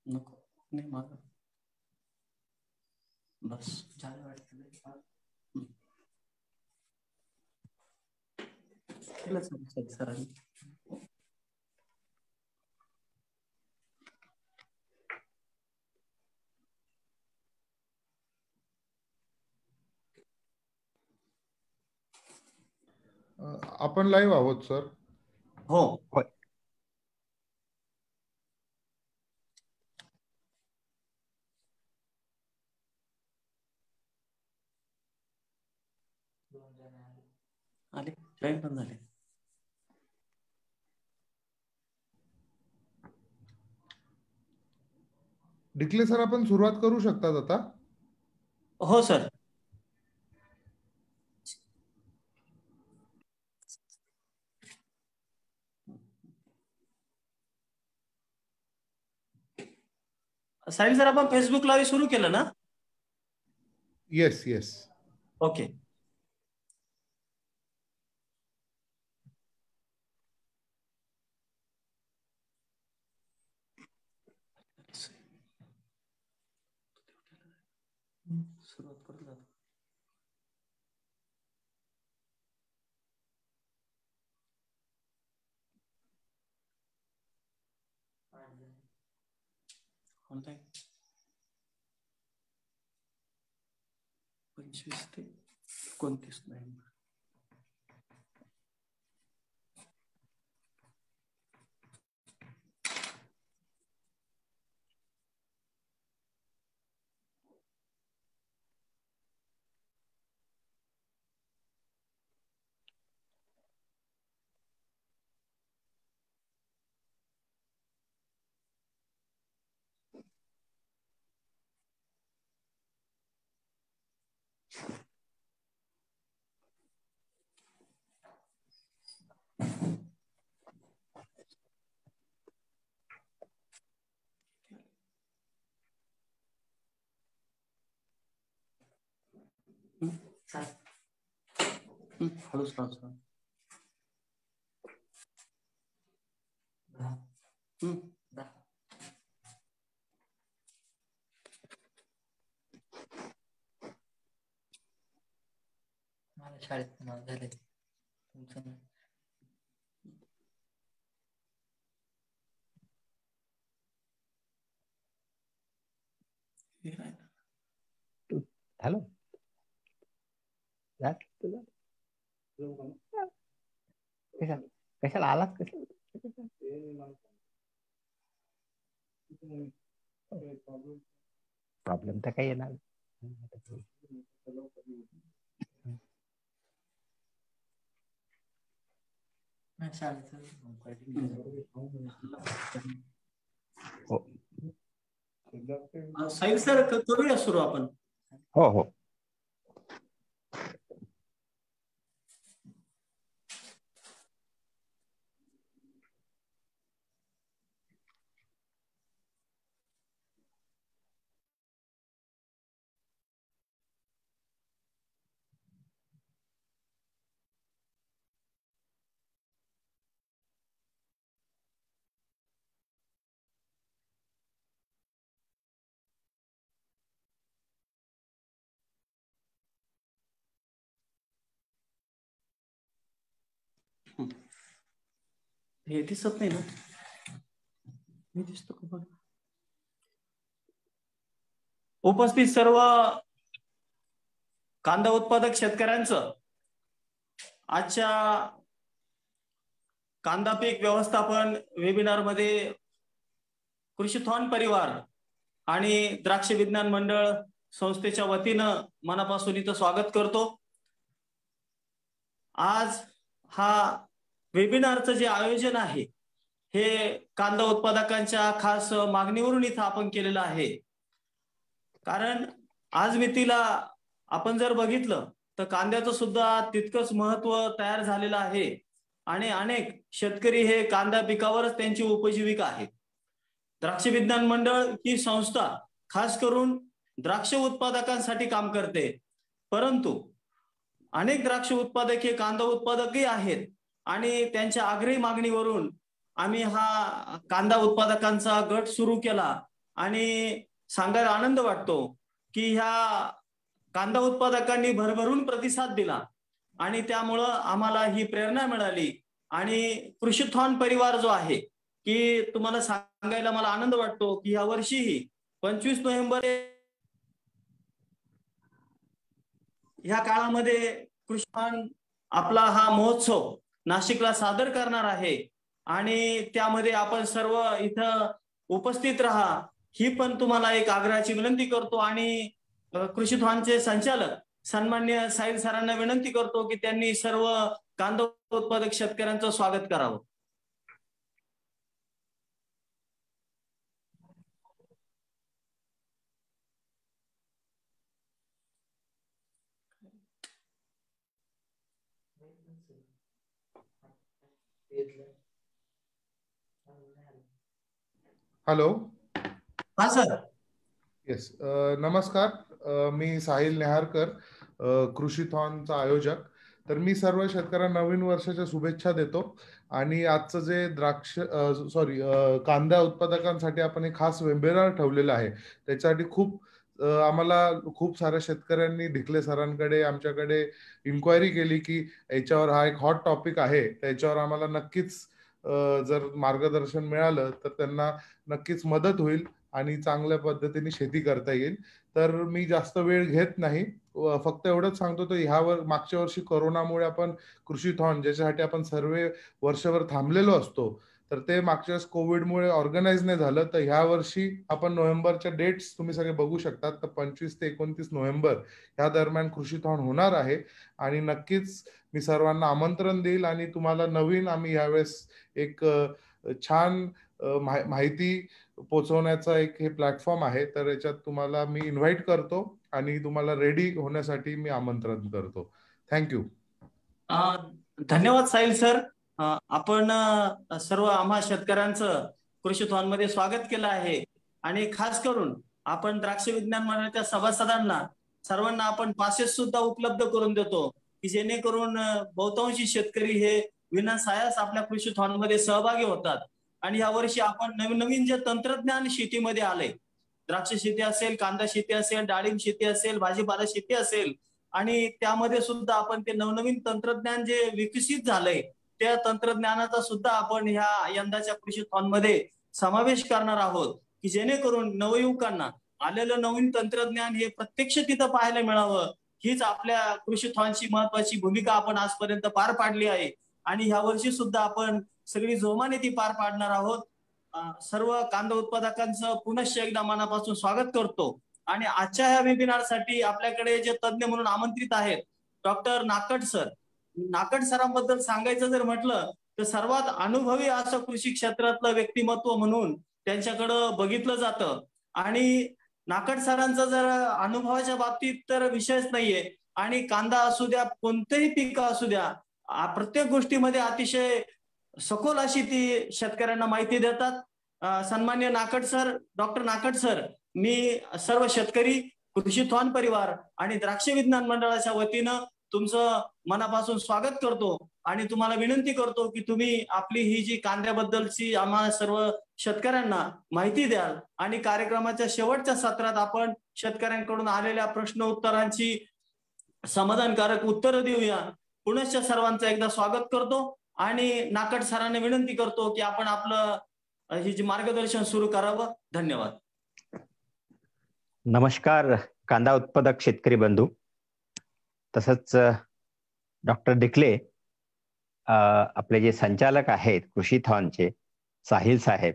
नको नाही माझं बस झालं वाटतं. केलं सरांनी. आपण लाईव्ह आहोत सर. हो होय. आले जॉईन पण झाले. डिक्ले सर आपण सुरुवात करू शकतात आता. हो सर. साहिल सर आपण फेसबुक लाईव्ह सुरू केलं ना? Yes yes. ओके. सुरुवात करतो आता. ऑनलाईन 25 ते 29 नोव्हेंबर. हळूच लावतो. मला शाळेत नाव झाले तुमचं. हॅलो कशाला आलात? प्रॉब्लेम तर काही येणार. साहिल सर करूया सुरू आपण. हो हो. हे दिसत नाही ना? मी दिसतो का बघ. उपस्थित सर्व कांदा उत्पादक शेतकऱ्यांचं आजच्या कांदा पीक व्यवस्थापन वेबिनार मध्ये कृषीथॉन परिवार आणि द्राक्ष विज्ञान मंडळ संस्थेच्या वतीनं मनापासून इथं स्वागत करतो. आज हा वेबिनारचं जे आयोजन आहे हे कांदा उत्पादकांच्या खास मागणीवरून इथं आपण केलेलं आहे. कारण आज मितीला आपण जर बघितलं तर कांद्याचं सुद्धा तितकंच महत्व तयार झालेलं आहे आणि अनेक शेतकरी हे कांदा पिकावरच त्यांची उपजीविका आहे. द्राक्ष विज्ञान मंडळ ही संस्था खास करून द्राक्ष उत्पादकांसाठी काम करते, परंतु अनेक द्राक्ष उत्पादक हे कांदा उत्पादकही आहेत आणि त्यांच्या आग्रही मागणीवरून आम्ही हा कांदा उत्पादकांचा गट सुरू केला आणि सांगायला आनंद वाटतो की ह्या कांदा उत्पादकांनी भरभरून प्रतिसाद दिला आणि त्यामुळं आम्हाला ही प्रेरणा मिळाली. आणि कृषीथॉन परिवार जो आहे की तुम्हाला सांगायला मला आनंद वाटतो की या वर्षीही 25 नोव्हेंबर ह्या काळामध्ये कृषीथॉन आपला हा महोत्सव नाशिकला सादर करणार आहे आणि त्यामध्ये आपण सर्व इथं उपस्थित राहा ही पण तुम्हाला एक आग्रहाची विनंती करतो. आणि कृषीथॉनचे संचालक सन्माननीय साहिल सरांना विनंती करतो की त्यांनी सर्व कांदा उत्पादक शेतकऱ्यांचं स्वागत करावं. हॅलो. हा सर. येस. नमस्कार. मी साहिल नेहारकर, कृषीथॉनचा आयोजक. तर मी सर्व शेतकऱ्यांना नवीन वर्षाच्या शुभेच्छा देतो. आणि आजचं जे कांदा उत्पादकांसाठी आपण एक खास वेबिनार ठेवलेला आहे, त्याच्यासाठी आम्हाला खूप साऱ्या शेतकऱ्यांनी ढिकले सरांकडे आमच्याकडे इन्क्वायरी केली की याच्यावर हा एक हॉट टॉपिक आहे, त्याच्यावर आम्हाला नक्कीच जर मार्गदर्शन मिळालं तर त्यांना नक्कीच मदत होईल आणि चांगल्या पद्धतीने शेती करता येईल. तर मी जास्त वेळ घेत नाही, फक्त एवढंच सांगतो तर मागच्या वर्षी कोरोनामुळे आपण कृषीथॉन ज्याच्यासाठी आपण सर्व वर्षभर थांबलेलो असतो, तर ते मागच्या वेळेस कोविडमुळे ऑर्गनाईज नाही झालं. तर ह्या वर्षी आपण नोव्हेंबरच्या डेट्स तुम्ही सगळे बघू शकतात. तर 25 ते 29 नोव्हेंबर ह्या दरम्यान कृषीथॉन होणार आहे आणि नक्कीच मी सर्वांना आमंत्रण देईल. आणि तुम्हाला नवीन आम्ही यावेळेस एक छान माहिती पोचवण्याचा एक हे प्लॅटफॉर्म आहे. तर याच्यात तुम्हाला मी इन्व्हाइट करतो आणि तुम्हाला रेडी होण्यासाठी मी आमंत्रण करतो. थँक्यू. धन्यवाद साहिल सर. आपण सर्व आम्हा शेतकऱ्यांचं कृषीथॉन मध्ये स्वागत केलं आहे. आणि खास करून आपण द्राक्ष विज्ञान मंडळाच्या सभासदांना सर्वांना आपण पासेस सुद्धा उपलब्ध करून देतो की जेणेकरून बहुतांशी शेतकरी हे विनासायास आपल्या कृषीथॉन मध्ये सहभागी होतात. आणि यावर्षी आपण नवीन नवीन जे तंत्रज्ञान शेतीमध्ये आले, द्राक्ष शेती असेल, कांदा शेती असेल, डाळिंब शेती असेल, भाजीपाला शेती असेल, आणि त्यामध्ये सुद्धा आपण ते नवनवीन तंत्रज्ञान जे विकसित झालंय त्या तंत्रज्ञानाचा सुद्धा आपण ह्या यंदाच्या कृषीथॉन मध्ये समावेश करणार आहोत की जेणेकरून नवयुवकांना आलेलं नवीन तंत्रज्ञान हे प्रत्यक्ष तिथं पाहायला मिळावं. हीच आपल्या कृषीथॉनची महत्वाची भूमिका आपण आजपर्यंत पार पाडली आहे आणि ह्या वर्षी सुद्धा आपण सगळी जोमाने ती पार पाडणार आहोत. सर्व कांदा उत्पादकांचं पुनश्च एकदा मनापासून स्वागत करतो. आणि आजच्या ह्या वेबिनारसाठी आपल्याकडे जे तज्ज्ञ म्हणून आमंत्रित आहेत डॉक्टर नाकट सर. नाकट सरांबद्दल सांगायचं जर म्हटलं तर सर्वात अनुभवी असं कृषी क्षेत्रातलं व्यक्तिमत्व म्हणून त्यांच्याकडं बघितलं जातं. आणि नाकट सरांचा जर अनुभवाच्या बाबतीत तर विषयच नाहीये. आणि कांदा असू द्या, कोणतेही पीक असू द्या, प्रत्येक गोष्टीमध्ये अतिशय सखोल अशी ती शेतकऱ्यांना माहिती देतात. सन्मान्य Nakat sir, doctor Nakat sir, मी सर्व शेतकरी, कृषीथॉन परिवार आणि द्राक्ष विज्ञान मंडळाच्या वतीनं तुमचं मनापासून स्वागत करतो आणि तुम्हाला विनंती करतो की तुम्ही आपली ही जी कांद्याबद्दलची आम्हाला सर्व शेतकऱ्यांना माहिती द्याल आणि कार्यक्रमाच्या शेवटच्या सत्रात आपण शेतकऱ्यांकडून आलेल्या प्रश्न उत्तरांची समाधानकारक उत्तरं देऊया. पुनश्च सर्वांचं एकदा स्वागत करतो आणि नाकट सरांना विनंती करतो की आपण आपलं हे जे मार्गदर्शन सुरू करावं. धन्यवाद. नमस्कार कांदा उत्पादक शेतकरी बंधू, तसंच डॉक्टर डिकले, आपले जे संचालक आहेत कृषीथॉनचे साहिल साहेब,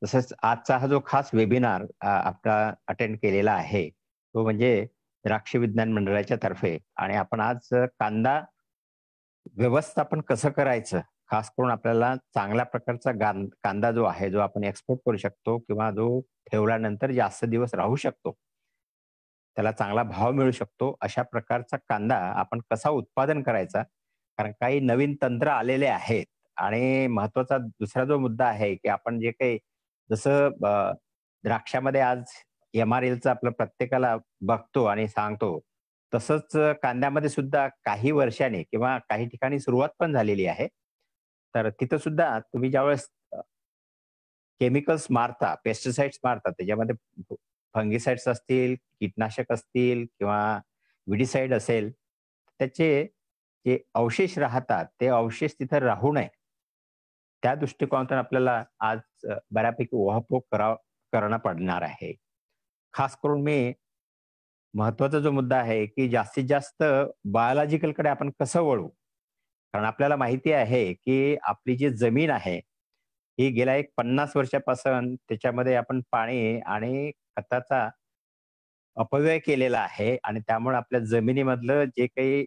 तसंच आजचा हा जो खास वेबिनार आपला अटेंड केलेला आहे तो म्हणजे द्राक्ष विज्ञान मंडळाच्या तर्फे. आणि आपण आज कांदा व्यवस्थापन कसं करायचं, खास करून आपल्याला चांगल्या प्रकारचा कांदा जो आहे, जो आपण एक्सपोर्ट करू शकतो किंवा जो ठेवल्यानंतर जास्त दिवस राहू शकतो, त्याला चांगला भाव मिळू शकतो, अशा प्रकारचा कांदा आपण कसा उत्पादन करायचा. कारण काही नवीन तंत्र आलेले आहेत. आणि महत्वाचा दुसरा जो मुद्दा आहे की आपण जे काही जसं द्राक्षामध्ये आज MRLचं आपलं प्रत्येकाला बघतो आणि सांगतो, तसंच कांद्यामध्ये सुद्धा काही वर्षांनी किंवा काही ठिकाणी सुरुवात पण झालेली आहे. तर तिथं सुद्धा तुम्ही ज्यावेळेस केमिकल्स मारता, पेस्टिसाइड्स मारतात, त्याच्यामध्ये फंगिसाइड्स असतील, कीटनाशक असतील किंवा विडीसाईड असेल, त्याचे जे अवशेष राहतात ते अवशेष तिथे राहू नये, त्या दृष्टिकोनातून आपल्याला आज बऱ्यापैकी उहापोह करणं पडणार आहे. खास करून मी महत्वाचा जो मुद्दा आहे की जास्तीत जास्त बायोलॉजिकलकडे आपण कसं वळू, कारण आपल्याला माहिती आहे की आपली जी जमीन आहे ही गेल्या एक 50 वर्षापासून त्याच्यामध्ये आपण पाणी आणि खताचा अपव्यय केलेला आहे आणि त्यामुळे आपल्या जमिनीमधलं जे काही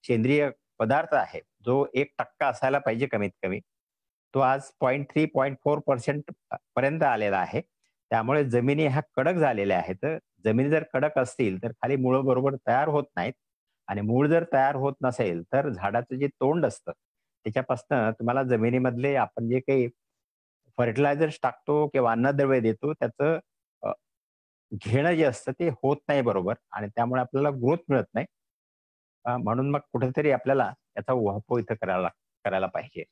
सेंद्रिय पदार्थ आहे, जो 1% असायला पाहिजे कमीत कमी, तो आज 0.3 0.4% पर्यंत आलेला आहे. त्यामुळे जमिनी ह्या कडक झालेल्या आहेत. जमिनी जर कडक असतील तर खाली मुळं बरोबर तयार होत नाहीत आणि मूळ जर तयार होत नसेल तर झाडाचं जे तोंड असतं त्याच्यापासनं तुम्हाला जमिनीमधले आपण जे काही फर्टिलायझर्स टाकतो किंवा अन्नद्रव्य देतो त्याचं घेणं जे असतं ते होत नाही बरोबर आणि त्यामुळे आपल्याला ग्रोथ मिळत नाही. म्हणून मग कुठेतरी आपल्याला याचा उहापोह इथं करायला पाहिजे.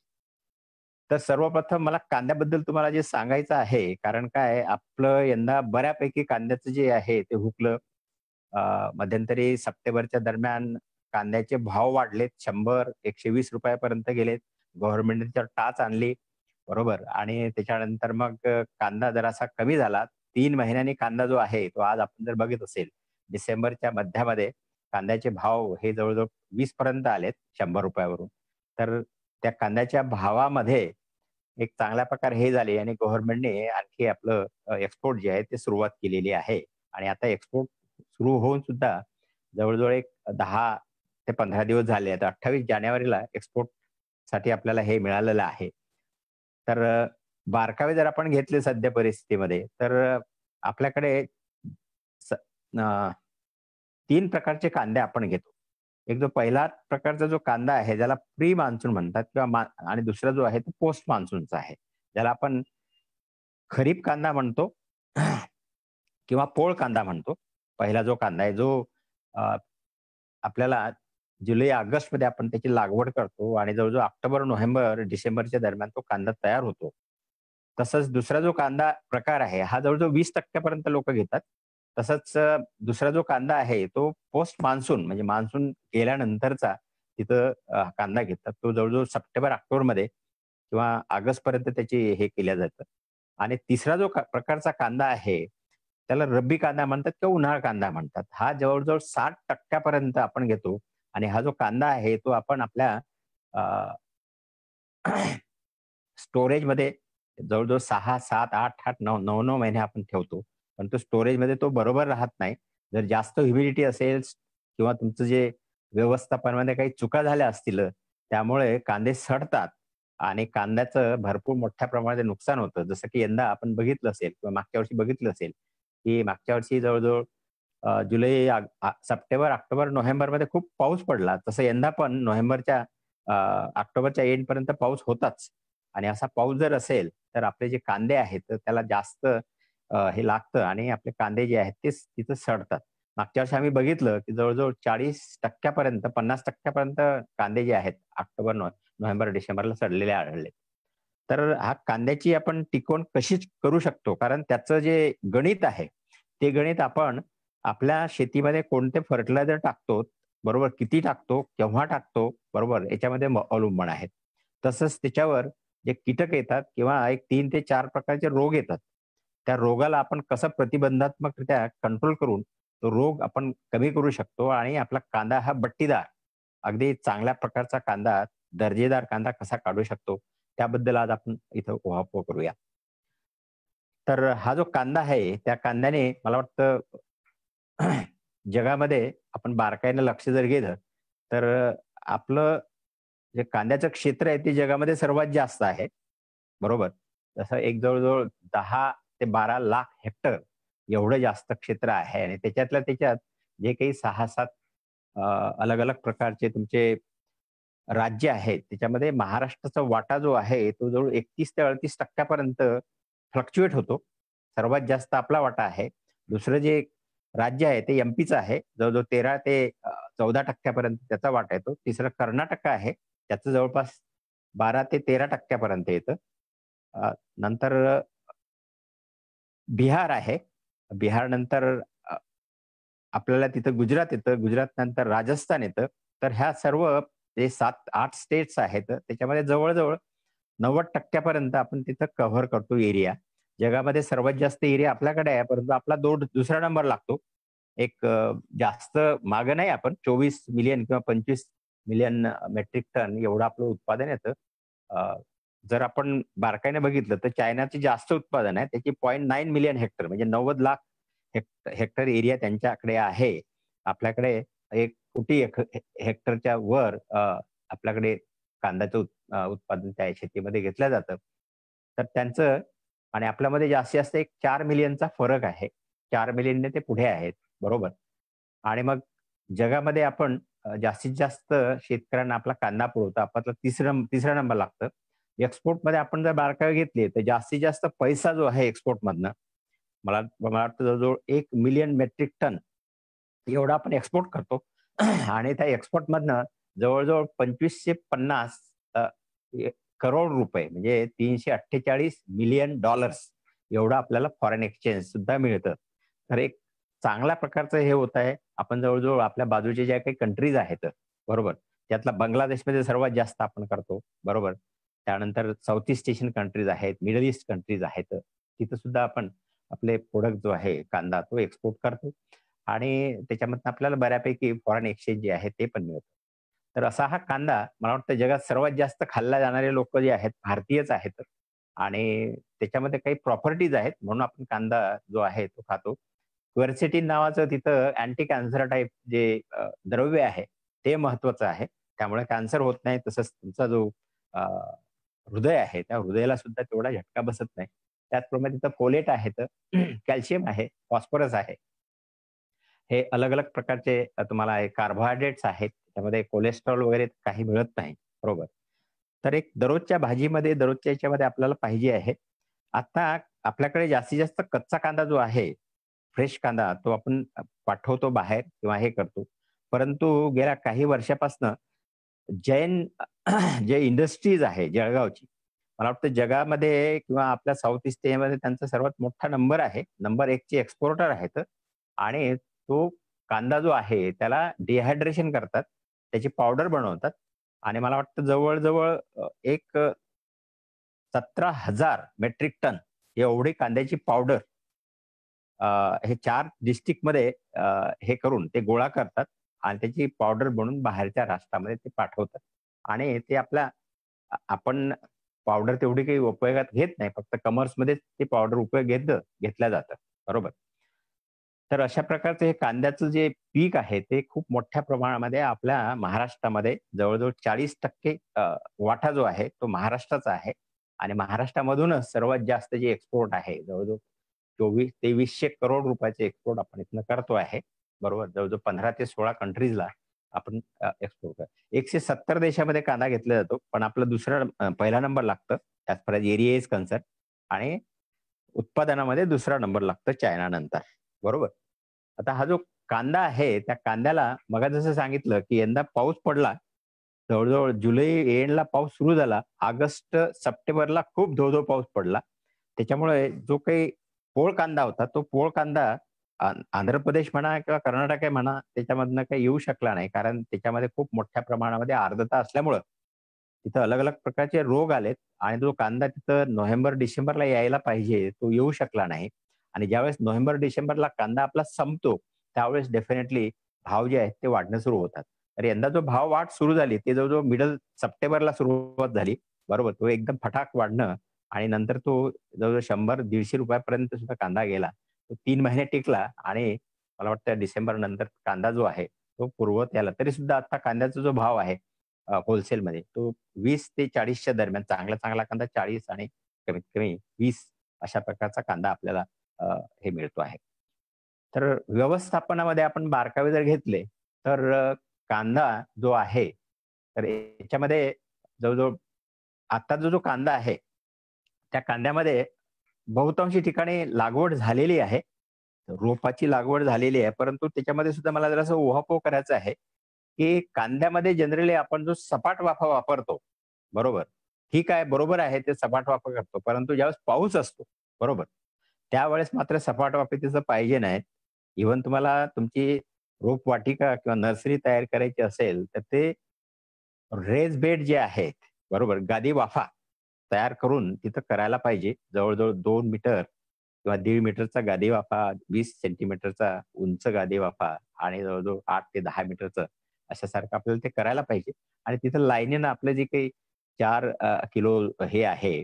तर सर्वप्रथम मला कांद्याबद्दल तुम्हाला जे सांगायचं आहे, कारण काय आपलं यंदा बऱ्यापैकी कांद्याचं जे आहे ते हुकलं. मध्यंतरी सप्टेंबरच्या दरम्यान कांद्याचे भाव वाढलेत, 100-120 रुपयापर्यंत गेलेत. गव्हर्नमेंटने त्याच्यावर टाच आणली, बरोबर, आणि त्याच्यानंतर मग कांदा जरासा कमी झाला. 3 महिन्यांनी कांदा जो आहे तो आज आपण जर बघित असेल डिसेंबरच्या मध्यामध्ये कांद्याचे भाव हे जवळजवळ 20 पर्यंत आलेत 100 रुपयावरून. तर त्या कांद्याच्या भावामध्ये एक चांगल्या प्रकारे हे झाले आणि गव्हर्नमेंटने आणखी आपलं एक्सपोर्ट जे आहे ते सुरुवात केलेली आहे आणि आता एक्सपोर्ट सुरू होऊन सुद्धा जवळजवळ एक 10 ते 15 दिवस झाले आहेत. 28 जानेवारीला एक्सपोर्ट साठी आपल्याला हे मिळालेलं आहे. तर बारकावे जर आपण घेतले सध्या परिस्थितीमध्ये तर आपल्याकडे 3 प्रकारचे कांदे आपण घेतो. एक जो पहिला प्रकारचा जो कांदा आहे ज्याला प्री मान्सून म्हणतात किंवा आणि दुसरा जो आहे तो पोस्ट मान्सूनचा आहे, ज्याला आपण खरीप कांदा म्हणतो किंवा पोळ कांदा म्हणतो. पहिला जो कांदा आहे जो आपल्याला जुलै-ऑगस्ट मध्ये आपण त्याची लागवड करतो आणि जवळजवळ ऑक्टोबर-नोव्हेंबर-डिसेंबरच्या दरम्यान तो कांदा तयार होतो. तसंच दुसरा जो कांदा प्रकार आहे हा जवळजवळ 20% पर्यंत लोक घेतात. तसंच दुसरा जो कांदा आहे तो पोस्ट मान्सून म्हणजे मान्सून गेल्यानंतरचा तिथं कांदा घेतात. तो जवळजवळ सप्टेंबर-ऑक्टोबर मध्ये किंवा ऑगस्ट पर्यंत त्याची हे केल्या जातं. आणि तिसरा जो प्रकारचा कांदा आहे त्याला रब्बी कांदा म्हणतात किंवा उन्हाळा कांदा म्हणतात. हा जवळजवळ 60% पर्यंत आपण घेतो आणि हा जो कांदा आहे तो आपण आपल्या स्टोरेजमध्ये जवळजवळ 6, 7, 8, 9 महिने आपण ठेवतो. पण तो स्टोरेजमध्ये तो बरोबर राहत नाही. जर जास्त ह्युमिडिटी असेल किंवा तुमचं जे व्यवस्थापनामध्ये काही चुका झाल्या असतील त्यामुळे कांदे सडतात आणि कांद्याचं भरपूर मोठ्या प्रमाणात नुकसान होतं. जसं की यंदा आपण बघितलं असेल किंवा मागच्या वर्षी बघितलं असेल की मागच्या वर्षी जवळजवळ जुलै, सप्टेंबर, ऑक्टोबर, नोव्हेंबरमध्ये खूप पाऊस पडला. तसं यंदा पण नोव्हेंबरच्या ऑक्टोबरच्या एंड पर्यंत पाऊस होताच आणि असा पाऊस जर असेल तर आपले जे कांदे आहेत त्याला जास्त हे लागतं आणि आपले कांदे जे आहेत ते तिथं सडतात. मागच्या वर्षी आम्ही बघितलं की जवळजवळ 40% पर्यंत 50% पर्यंत कांदे जे आहेत ऑक्टोबर, नोव्हेंबर, डिसेंबरला सडलेले आढळले. तर हा कांद्याची आपण टिकवण कशी करू शकतो, कारण त्याचं जे गणित आहे ते गणित आपण आपल्या शेतीमध्ये कोणते फर्टिलायझर टाकतो, बरोबर, किती टाकतो, केव्हा टाकतो, बरोबर, याच्यामध्ये अवलंबून आहेत. तसंच त्याच्यावर जे कीटक येतात किंवा एक 3 ते 4 प्रकारचे रोग येतात, त्या रोगाला आपण कसं प्रतिबंधात्मकरित्या कंट्रोल करून तो रोग आपण कमी करू शकतो आणि आपला कांदा हा बट्टीदार अगदी चांगल्या प्रकारचा कांदा, दर्जेदार कांदा कसा काढू शकतो त्याबद्दल आज आपण इथं उहापोह करूया. तर हा जो कांदा आहे त्या कांद्याने मला वाटतं जगामध्ये आपण बारकाईने लक्ष जर गेलं तर आपलं जे कांद्याचं क्षेत्र आहे ते जगामध्ये सर्वात जास्त आहे, बरोबर. तसं एक जवळजवळ 10 ते 12 लाख हेक्टर एवढं जास्त क्षेत्र आहे आणि त्याच्यात जे काही 6-7 अलग अलग प्रकारचे तुमचे राज्य आहेत त्याच्यामध्ये महाराष्ट्राचा वाटा जो आहे तो जवळ 31 ते 38% पर्यंत फ्लक्च्युएट होतो. सर्वात जास्त आपला वाटा आहे. दुसरं जे राज्य आहे ते एमपीचं आहे, जवळजवळ 13 ते 14% पर्यंत त्याचा वाटा येतो. तिसरं कर्नाटक आहे, त्याचं जवळपास 12 ते 13% पर्यंत येतं. नंतर बिहार आहे. बिहार नंतर आपल्याला तिथं गुजरात येतं. गुजरात नंतर राजस्थान येतं. तर ह्या सर्व जे 7-8 स्टेट्स आहेत त्याच्यामध्ये जवळ-जवळ 90% आपण तिथं कव्हर करतो एरिया. जगामध्ये सर्वात जास्त एरिया आपल्याकडे आहे, परंतु आपला दुसरा नंबर लागतो. एक जास्त मागे नाही आपण 24 मिलियन किंवा 25 मिलियन मेट्रिक टन एवढं आपलं उत्पादन येतं. जर आपण बारकाईने बघितलं तर चायनाचे जास्त उत्पादन आहे. त्याची 0.9 मिलियन हेक्टर म्हणजे 90 लाख हेक्टर एरिया त्यांच्याकडे आहे. आपल्याकडे 1 कोटी हेक्टरच्या वर आपल्याकडे कांद्याचं उत्पादन त्या शेतीमध्ये घेतलं जातं. तर त्यांचं आणि आपल्यामध्ये जास्तीत जास्त एक 4 मिलियनचा फरक आहे. 4 मिलियनने ते पुढे आहेत, बरोबर. आणि मग जगामध्ये आपण जास्तीत जास्त शेतकऱ्यांना आपला कांदा पुरवतो. आपला तिसरा नंबर लागतं. एक्सपोर्टमध्ये आपण जर बारकावे घेतली तर जास्तीत जास्त पैसा जो आहे एक्सपोर्टमधनं मला वाटतं जवळजवळ 1 मिलियन मेट्रिक टन एवढा आपण एक्सपोर्ट करतो. आणि त्या एक्सपोर्टमधनं जवळजवळ 2550 करोड रुपये म्हणजे $348 मिलियन एवढं आपल्याला फॉरेन एक्सचेंज सुद्धा मिळतं. तर एक चांगल्या प्रकारचं हे होत आहे. आपण जवळजवळ आपल्या बाजूचे ज्या काही कंट्रीज आहेत, बरोबर. त्यातला बांगलादेशमध्ये सर्वात जास्त आपण करतो, बरोबर. त्यानंतर साऊथ ईस्ट एशियन कंट्रीज आहेत, मिडल ईस्ट कंट्रीज आहेत. तिथं सुद्धा आपण आपले प्रोडक्ट जो आहे कांदा तो एक्सपोर्ट करतो आणि त्याच्यामधनं आपल्याला बऱ्यापैकी फॉरेन एक्सचेंज जे आहे ते पण मिळतं. तर असा हा कांदा मला वाटतं जगात सर्वात जास्त खाल्ला जाणारे लोक जे आहेत भारतीयच आहेत आणि त्याच्यामध्ये काही प्रॉपर्टीज आहेत म्हणून आपण कांदा जो आहे तो खातो. क्वेरसेटिन नावाचं तिथं अँटी कॅन्सर टाईप जे द्रव्य आहे ते महत्वाचं आहे. त्यामुळे कॅन्सर होत नाही. तसंच तुमचा जो हृदय आहे त्या हृदयाला सुद्धा तेवढा झटका बसत नाही. त्याचप्रमाणे तिथं फोलेट आहेत, कॅल्शियम आहे, फॉस्फरस आहे. हे अलग-अलग प्रकारचे तुम्हाला कार्बोहायड्रेट्स आहेत. त्यामध्ये कोलेस्ट्रॉल वगैरे काही मिळत नाही, बरोबर. तर एक दररोजच्या भाजीमध्ये, दररोजच्या याच्यामध्ये आपल्याला पाहिजे आहे. आता आपल्याकडे जास्तीत जास्त कच्चा कांदा जो आहे, फ्रेश कांदा तो आपण पाठवतो बाहेर किंवा हे करतो. परंतु गेल्या काही वर्षापासनं जैन जे इंडस्ट्रीज आहे जळगावची, मला वाटतं जगामध्ये किंवा आपल्या साऊथ ईस्ट एशियामध्ये त्यांचा सर्वात मोठा नंबर आहे. नंबर 1 चे एक्सपोर्टर आहेत आणि तो कांदा जो आहे त्याला डिहायड्रेशन करतात. त्याची पावडर बनवतात आणि मला वाटतं जवळ-जवळ एक 17,000 मेट्रिक टन एवढी कांद्याची पावडर हे 4 डिस्ट्रिक्टमध्ये हे करून ते गोळा करतात आणि त्याची पावडर बनवून बाहेरच्या राष्ट्रामध्ये ते पाठवतात आणि ते आपण पावडर तेवढी काही उपयोगात घेत नाही. फक्त कमर्समध्येच ते पावडर घेतल्या जातं, बरोबर. तर अशा प्रकारचं हे कांद्याचं जे पीक आहे ते खूप मोठ्या प्रमाणामध्ये आपल्या महाराष्ट्रामध्ये जवळजवळ 40% वाटा जो आहे तो महाराष्ट्राचा आहे आणि महाराष्ट्रामधूनच सर्वात जास्त जे एक्सपोर्ट आहे जवळजवळ 2300 करोड रुपयाचे एक्सपोर्ट आपण इथनं करतो आहे, बरोबर. जवळजवळ 15 ते 16 कंट्रीजला आपण एक्सपोर्ट करतो. 170 देशामध्ये कांदा घेतला जातो, पण आपला पहिला नंबर लागतं as far as area is concern आणि उत्पादनामध्ये दुसरा नंबर लागतं चायना नंतर, बरोबर. आता हा जो कांदा आहे त्या कांद्याला मग जसं सांगितलं की यंदा पाऊस पडला. जवळजवळ जुलै एंडला पाऊस सुरू झाला. ऑगस्ट, सप्टेंबरला खूप धो-धो पाऊस पडला. त्याच्यामुळे जो काही पोळ कांदा होता तो पोळ कांदा आंध्र प्रदेश म्हणा किंवा कर्नाटक म्हणा त्याच्यामधनं काही येऊ शकला नाही. कारण त्याच्यामध्ये खूप मोठ्या प्रमाणामध्ये आर्द्रता असल्यामुळं तिथं अलग-अलग प्रकारचे रोग आलेत आणि जो कांदा तिथं नोव्हेंबर, डिसेंबरला यायला पाहिजे तो येऊ शकला नाही. आणि ज्यावेळेस नोव्हेंबर, डिसेंबरला कांदा आपला संपतो त्यावेळेस डेफिनेटली भाव जे आहेत ते वाढणं सुरू होतात. तर यंदा जो भाव वाढ सुरू झाली ते जवळजवळ मिडल सप्टेंबरला सुरुवात झाली, बरोबर. तो एकदम फटाक वाढणं आणि नंतर तो जवळजवळ 100-150 रुपयापर्यंत सुद्धा कांदा गेला. तो 3 महिने टिकला आणि मला वाटतं डिसेंबर नंतर कांदा जो आहे तो पूर्ववत यायला. तरी सुद्धा आता कांद्याचा जो भाव आहे होलसेलमध्ये तो 20 ते 40च्या दरम्यान चांगला कांदा 40 आणि कमीत कमी 20 अशा प्रकारचा कांदा आपल्याला हे मिळतो आहे. तर व्यवस्थापनामध्ये आपण बारकावे जर घेतले तर कांदा जो आहे तर याच्यामध्ये जवळजवळ आता जो कांदा आहे त्या कांद्यामध्ये बहुतांशी ठिकाणी लागवड झालेली आहे. रोपाची लागवड झालेली आहे. परंतु त्याच्यामध्ये सुद्धा मला जरासं उहापोह करायचं आहे, की कांद्यामध्ये जनरली आपण जो सपाट वाफा वापरतो, बरोबर. ठीक आहे, बरोबर आहे, ते सपाट वाफा करतो. परंतु ज्यावेळेस पाऊस असतो, बरोबर, त्यावेळेस मात्र सपाट वाफे तिथं पाहिजे नाहीत. इव्हन तुम्हाला तुमची रोपवाटिका किंवा नर्सरी तयार करायची असेल, तर ते रेज बेड जे आहेत, बरोबर, गादी वाफा तयार करून तिथं करायला पाहिजे. जवळ-जवळ 2 मीटर किंवा 1.5 मीटरचा गादी वाफा, 20 सेंटीमीटरचा उंच गादी वाफा आणि जवळ-जवळ 8 ते 10 मीटरचं अशासारखं आपल्याला ते करायला पाहिजे. आणि तिथं लाईनीनं आपलं जे काही 4 किलो हे आहे,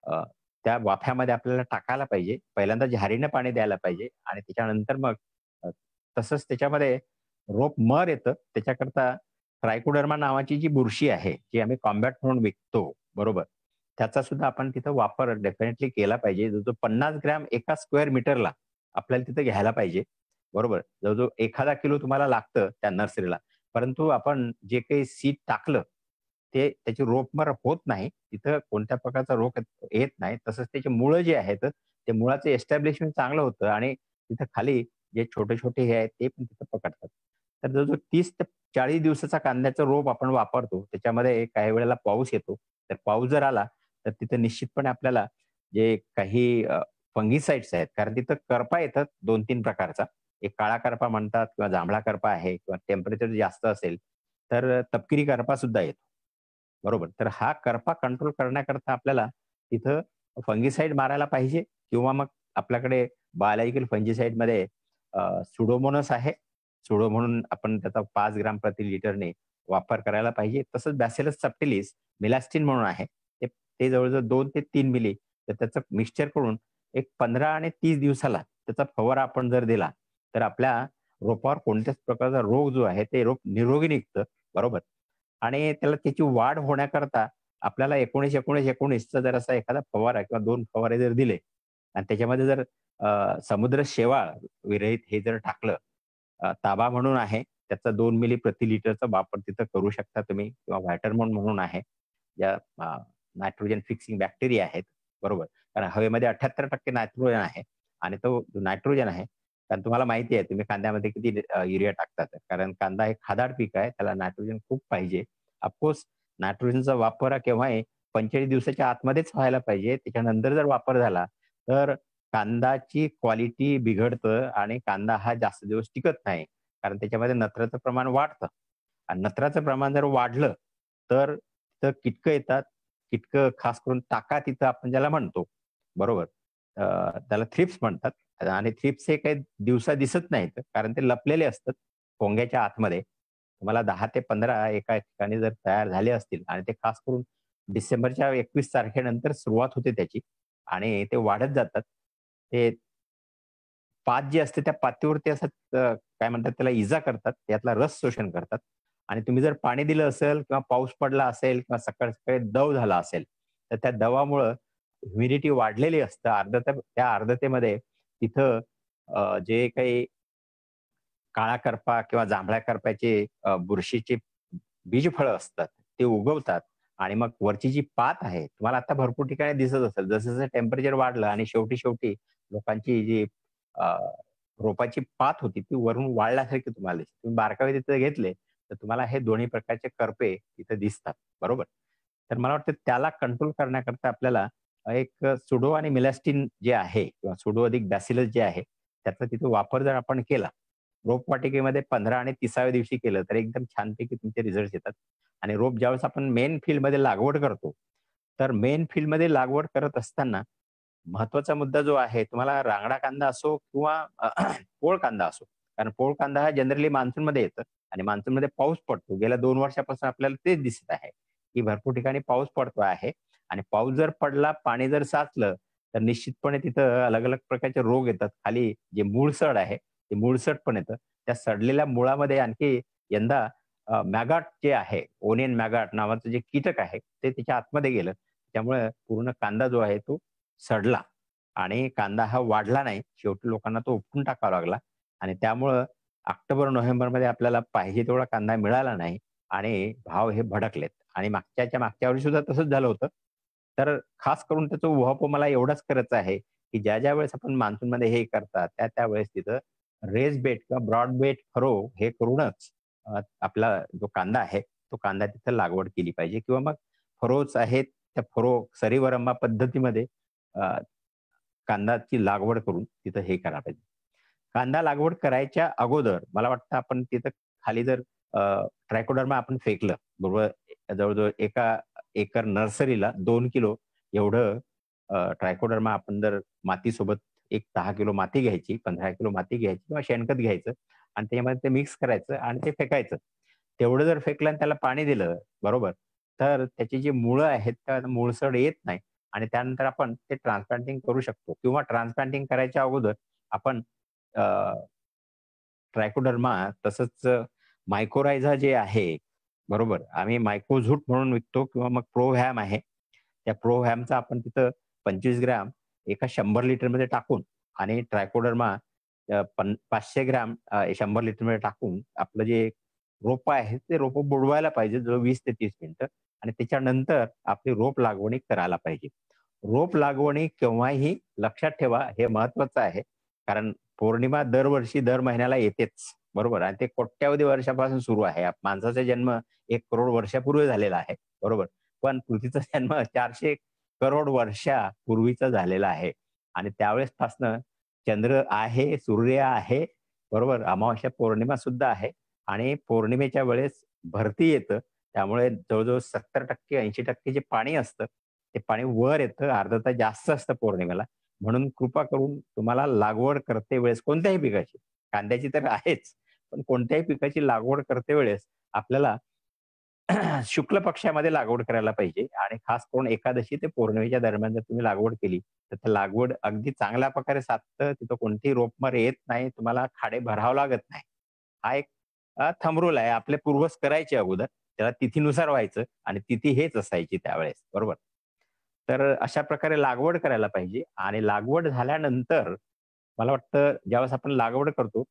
अ, त्या वाफ्यामध्ये आपल्याला टाकायला पाहिजे. पहिल्यांदा झारीनं पाणी द्यायला पाहिजे आणि त्याच्यानंतर मग अ, तसंच त्याच्यामध्ये रोप मर येतं. त्याच्याकरता ट्रायकोडर्मा नावाची जी बुरशी आहे, जी आम्ही कॉम्बॅट म्हणून विकतो, बरोबर. त्याचा सुद्धा आपण तिथं वापर डेफिनेटली केला पाहिजे. जो 50 ग्रॅम एका स्क्वेअर मीटरला आपल्याला तिथं घ्यायला पाहिजे, बरोबर. जवळ-जवळ 1 किलो तुम्हाला लागतं त्या नर्सरीला. परंतु आपण जे काही सीड टाकलं, ते त्याची रोपमर होत नाही. तिथं कोणत्या प्रकारचा रोग येत नाही. तसंच त्याची मुळं जी आहेत, ते मुळाचं एस्टॅब्लिशमेंट चांगलं होतं आणि तिथं खाली जे छोटे-छोटे हे आहेत, ते पण तिथं पकडतात. तर जवळ-जवळ 30 ते 40 दिवसाचा कांद्याचं रोप आपण वापरतो. त्याच्यामध्ये काही वेळेला पाऊस येतो. तर पाऊस जर आला, तर तिथं निश्चितपणे आपल्याला जे काही फंगिसाइड्स आहेत, कारण तिथं करपा येतात 2-3 प्रकारचा. एक काळा करपा म्हणतात किंवा जांभळा करपा आहे किंवा टेम्परेचर जास्त असेल, तर तपकिरी करपा सुद्धा येतो. बरोबर. तर हा करपा कंट्रोल करण्याकरता आपल्याला तिथं फंगिसाइड मारायला पाहिजे किंवा मग आपल्याकडे बायोलॉजिकल फंजिसाइडमध्ये सुडोमोनस आहे. सुडो म्हणून आपण त्याचा 5 ग्राम प्रति लिटरने वापर करायला पाहिजे. तसंच बॅसिलस सबटिलिस, मिलास्टिन म्हणून आहे. ते ते जवळ-जवळ 2 ते 3 मिली तर त्याचं मिक्सचर करून एक 15 आणि 30 दिवसाला त्याचा फवारा आपण जर दिला, तर आपल्या रोपावर कोणत्याच प्रकारचा रोग जो आहे, ते रोप निरोगी निघतं. बरोबर. आणि त्याला त्याची वाढ होण्याकरता आपल्याला 19-19-19 चा जर असा एखादा फवारा किंवा 2 फवारे जर दिले आणि त्याच्यामध्ये जर समुद्र शेवाळ विरहित हे जर टाकलं, ताबा म्हणून आहे, त्याचा 2 मिली प्रति लिटरचा वापर तिथं करू शकता तुम्ही किंवा व्हायटरमोन म्हणून आहे. ज्या नायट्रोजन फिक्सिंग बॅक्टेरिया आहेत, बरोबर. कारण हवेमध्ये 78% नायट्रोजन आहे आणि तो जो नायट्रोजन आहे, कारण तुम्हाला माहिती आहे तुम्ही कांद्यामध्ये किती युरिया टाकतात. कारण कांदा हे खादाड पीक आहे, त्याला नायट्रोजन खूप पाहिजे. ऑफकोर्स नायट्रोजनचा वापर हा केव्हाही 45 दिवसाच्या आतमध्येच व्हायला पाहिजे. त्याच्यानंतर जर वापर झाला, तर कांदाची क्वालिटी बिघडतं आणि कांदा हा जास्त दिवस टिकत नाही. कारण त्याच्यामध्ये नत्राचं प्रमाण वाढतं आणि नत्राचं प्रमाण जर वाढलं, तर तिथं कीटकं येतात. कीटकं खास करून टाका तिथं आपण ज्याला म्हणतो, बरोबर. त्याला थ्रिप्स म्हणतात आणि थ्रिप्स हे काही दिवसा दिसत नाहीत, कारण ते लपलेले असतात पोंग्याच्या आतमध्ये. तुम्हाला 10 ते 15 एका ठिकाणी जर तयार झाले असतील आणि ते खास करून डिसेंबरच्या 21 तारखेनंतर सुरुवात होते त्याची आणि ते वाढत जातात. ते पात जी असते त्या पातीवरती असं काय म्हणतात त्याला इजा करतात. त्यातला रस शोषण करतात आणि तुम्ही जर पाणी दिलं असेल किंवा पाऊस पडला असेल किंवा सकाळी-सकाळी दव झाला असेल, तर त्या दवामुळं ह्युमिडिटी वाढलेली असतं. आर्द्रता त्या आर्द्रतेमध्ये तिथं जे काही काळा करपा किंवा जांभळ्या करप्याचे बुरशीचे बीजफळं असतात, ते उगवतात आणि मग वरची जी पात आहे, तुम्हाला आता भरपूर ठिकाणी दिसत असेल. जसं-जसं टेम्परेचर वाढलं आणि शेवटी-शेवटी लोकांची जी अ, रोपाची पात होती, ती वरून वाळल्यासारखी तुम्हाला दिसते. तुम्ही बारकावे तिथे घेतले, तर तुम्हाला हे दोन्ही प्रकारचे करपे तिथे दिसतात. बरोबर. तर मला वाटतं त्याला कंट्रोल करण्याकरता आपल्याला एक सुडो आणि मिलॅस्टिन जे आहे किंवा सुडो अधिक बॅसिलस जे आहे, त्याचा तिथे वापर जर आपण केला, रोपवाटिकेमध्ये 15 आणि 30व्या दिवशी केलं, तर एकदम छानपैकी तुमचे रिझल्ट्स येतात. आणि रोप ज्यावेळेस आपण मेन फील्डमध्ये लागवड करतो, तर मेन फील्डमध्ये लागवड करत असताना महत्वाचा मुद्दा जो आहे, तुम्हाला रांगडा कांदा असो किंवा पोळ कांदा असो. कारण पोळ कांदा हा जनरली मान्सूनमध्ये येतं आणि मान्सूनमध्ये पाऊस पडतो. गेल्या 2 वर्षापासून आपल्याला तेच दिसत आहे, की भरपूर ठिकाणी पाऊस पडतो आहे आणि पाऊस जर पडला, पाणी जर साचलं, तर निश्चितपणे तिथं अलग-अलग प्रकारचे रोग येतात. खाली जे मूळसड आहे, ते मूळसड पण येतं. त्या सडलेल्या मुळामध्ये आणखी यंदा मॅगॉट जे आहे, ओनियन मॅगॉट नावाचं जे कीटक आहे, ते त्याच्या आतमध्ये गेलं. त्यामुळे पूर्ण कांदा जो आहे तो सडला आणि कांदा हा वाढला नाही. शेवटी लोकांना तो उपटून टाकावा लागला आणि त्यामुळं ऑक्टोबर-नोव्हेंबरमध्ये आपल्याला पाहिजे तेवढा कांदा मिळाला नाही आणि भाव हे भडकलेत आणि मागच्या वर्षी सुद्धा तसंच झालं होतं. तर खास करून त्याचं उहापोह मला एवढाच करायचा आहे, की ज्या वेळेस आपण मान्सूनमध्ये हे करतात, त्या वेळेस तिथं रेस बेड किंवा ब्रॉड बेड फरो हे करूनच आपला जो कांदा आहे, तो कांदा तिथं लागवड केली पाहिजे किंवा मग फरोज आहेत त्या सरीवरंबा पद्धतीमध्ये कांदाची लागवड करून तिथं हे करायला पाहिजे. कांदा लागवड करायच्या अगोदर मला वाटतं आपण तिथं खाली जर ट्रायकोडर्मा आपण फेकलं बरोबर, जवळजवळ एका एकर नर्सरीला 2 किलो एवढं ट्रायकोडर्मा आपण जर मातीसोबत 10 किलो माती घ्यायची, 15 किलो माती घ्यायची किंवा शेणखत घ्यायचं आणि त्याच्यामध्ये ते मिक्स करायचं आणि ते फेकायचं. तेवढं जर फेकलं आणि त्याला पाणी दिलं बरोबर, तर त्याची जी मुळं आहेत त्या मुळसड येत नाही आणि त्यानंतर आपण ते ट्रान्सप्लांटिंग करू शकतो किंवा ट्रान्सप्लांटिंग करायच्या अगोदर आपण ट्रायकोडर्मा तसंच मायकोरायझा जे आहे बरोबर, आम्ही मायकोझूट म्हणून विकतो किंवा मग प्रोव्हॅम आहे. त्या प्रोव्हॅमचा आपण तिथं 25 ग्रॅम एका 100 लिटरमध्ये टाकून आणि ट्रायकोडर्मा 500 ग्रॅम 100 लिटरमध्ये टाकून आपलं जे रोपं आहेत ते रोपं बुडवायला पाहिजे जवळ 20 ते 30 मिनिटं आणि त्याच्यानंतर आपली रोप लागवणी करायला पाहिजे. रोप लागवणी केव्हाही लक्षात ठेवा, हे महत्वाचं आहे, कारण पौर्णिमा दरवर्षी दर महिन्याला येतेच बरोबर आणि ते कोट्यावधी वर्षापासून सुरू आहे. माणसाचा जन्म 1 करोड वर्षापूर्वी झालेला आहे बरोबर, पण पृथ्वीचा जन्म 400 करोड वर्षापूर्वीचा झालेला आहे आणि त्यावेळेसपासनं चंद्र आहे, सूर्य आहे बरोबर, अमावास्या पौर्णिमा सुद्धा आहे आणि पौर्णिमेच्या वेळेस भरती येतं, त्यामुळे जवळजवळ 70% 80% जे पाणी असतं ते पाणी वर येतं, आर्द्रता जास्त असतं पौर्णिमेला. म्हणून कृपा करून तुम्हाला लागवड करते वेळेस कोणत्याही पिकाची, कांद्याची तर आहेच, पण कोणत्याही पिकाची लागवड करते वेळेस आपल्याला शुक्ल पक्षामध्ये लागवड करायला पाहिजे आणि खास करून एकादशी ते पौर्णिमेच्या दरम्यान जर तुम्ही लागवड केली तर ते लागवड अगदी चांगल्या प्रकारे साधतं, तिथं कोणतीही रोपमर येत नाही, तुम्हाला खाडे भरावं लागत नाही. हा एक थंब रूल आहे, आपले पूर्वज करायचे अगोदर, त्याला तिथीनुसार व्हायचं आणि तिथी हेच असायची त्यावेळेस बरोबर. तर अशा प्रकारे लागवड करायला पाहिजे आणि लागवड झाल्यानंतर मला वाटतं ज्यावेळेस आपण लागवड करतो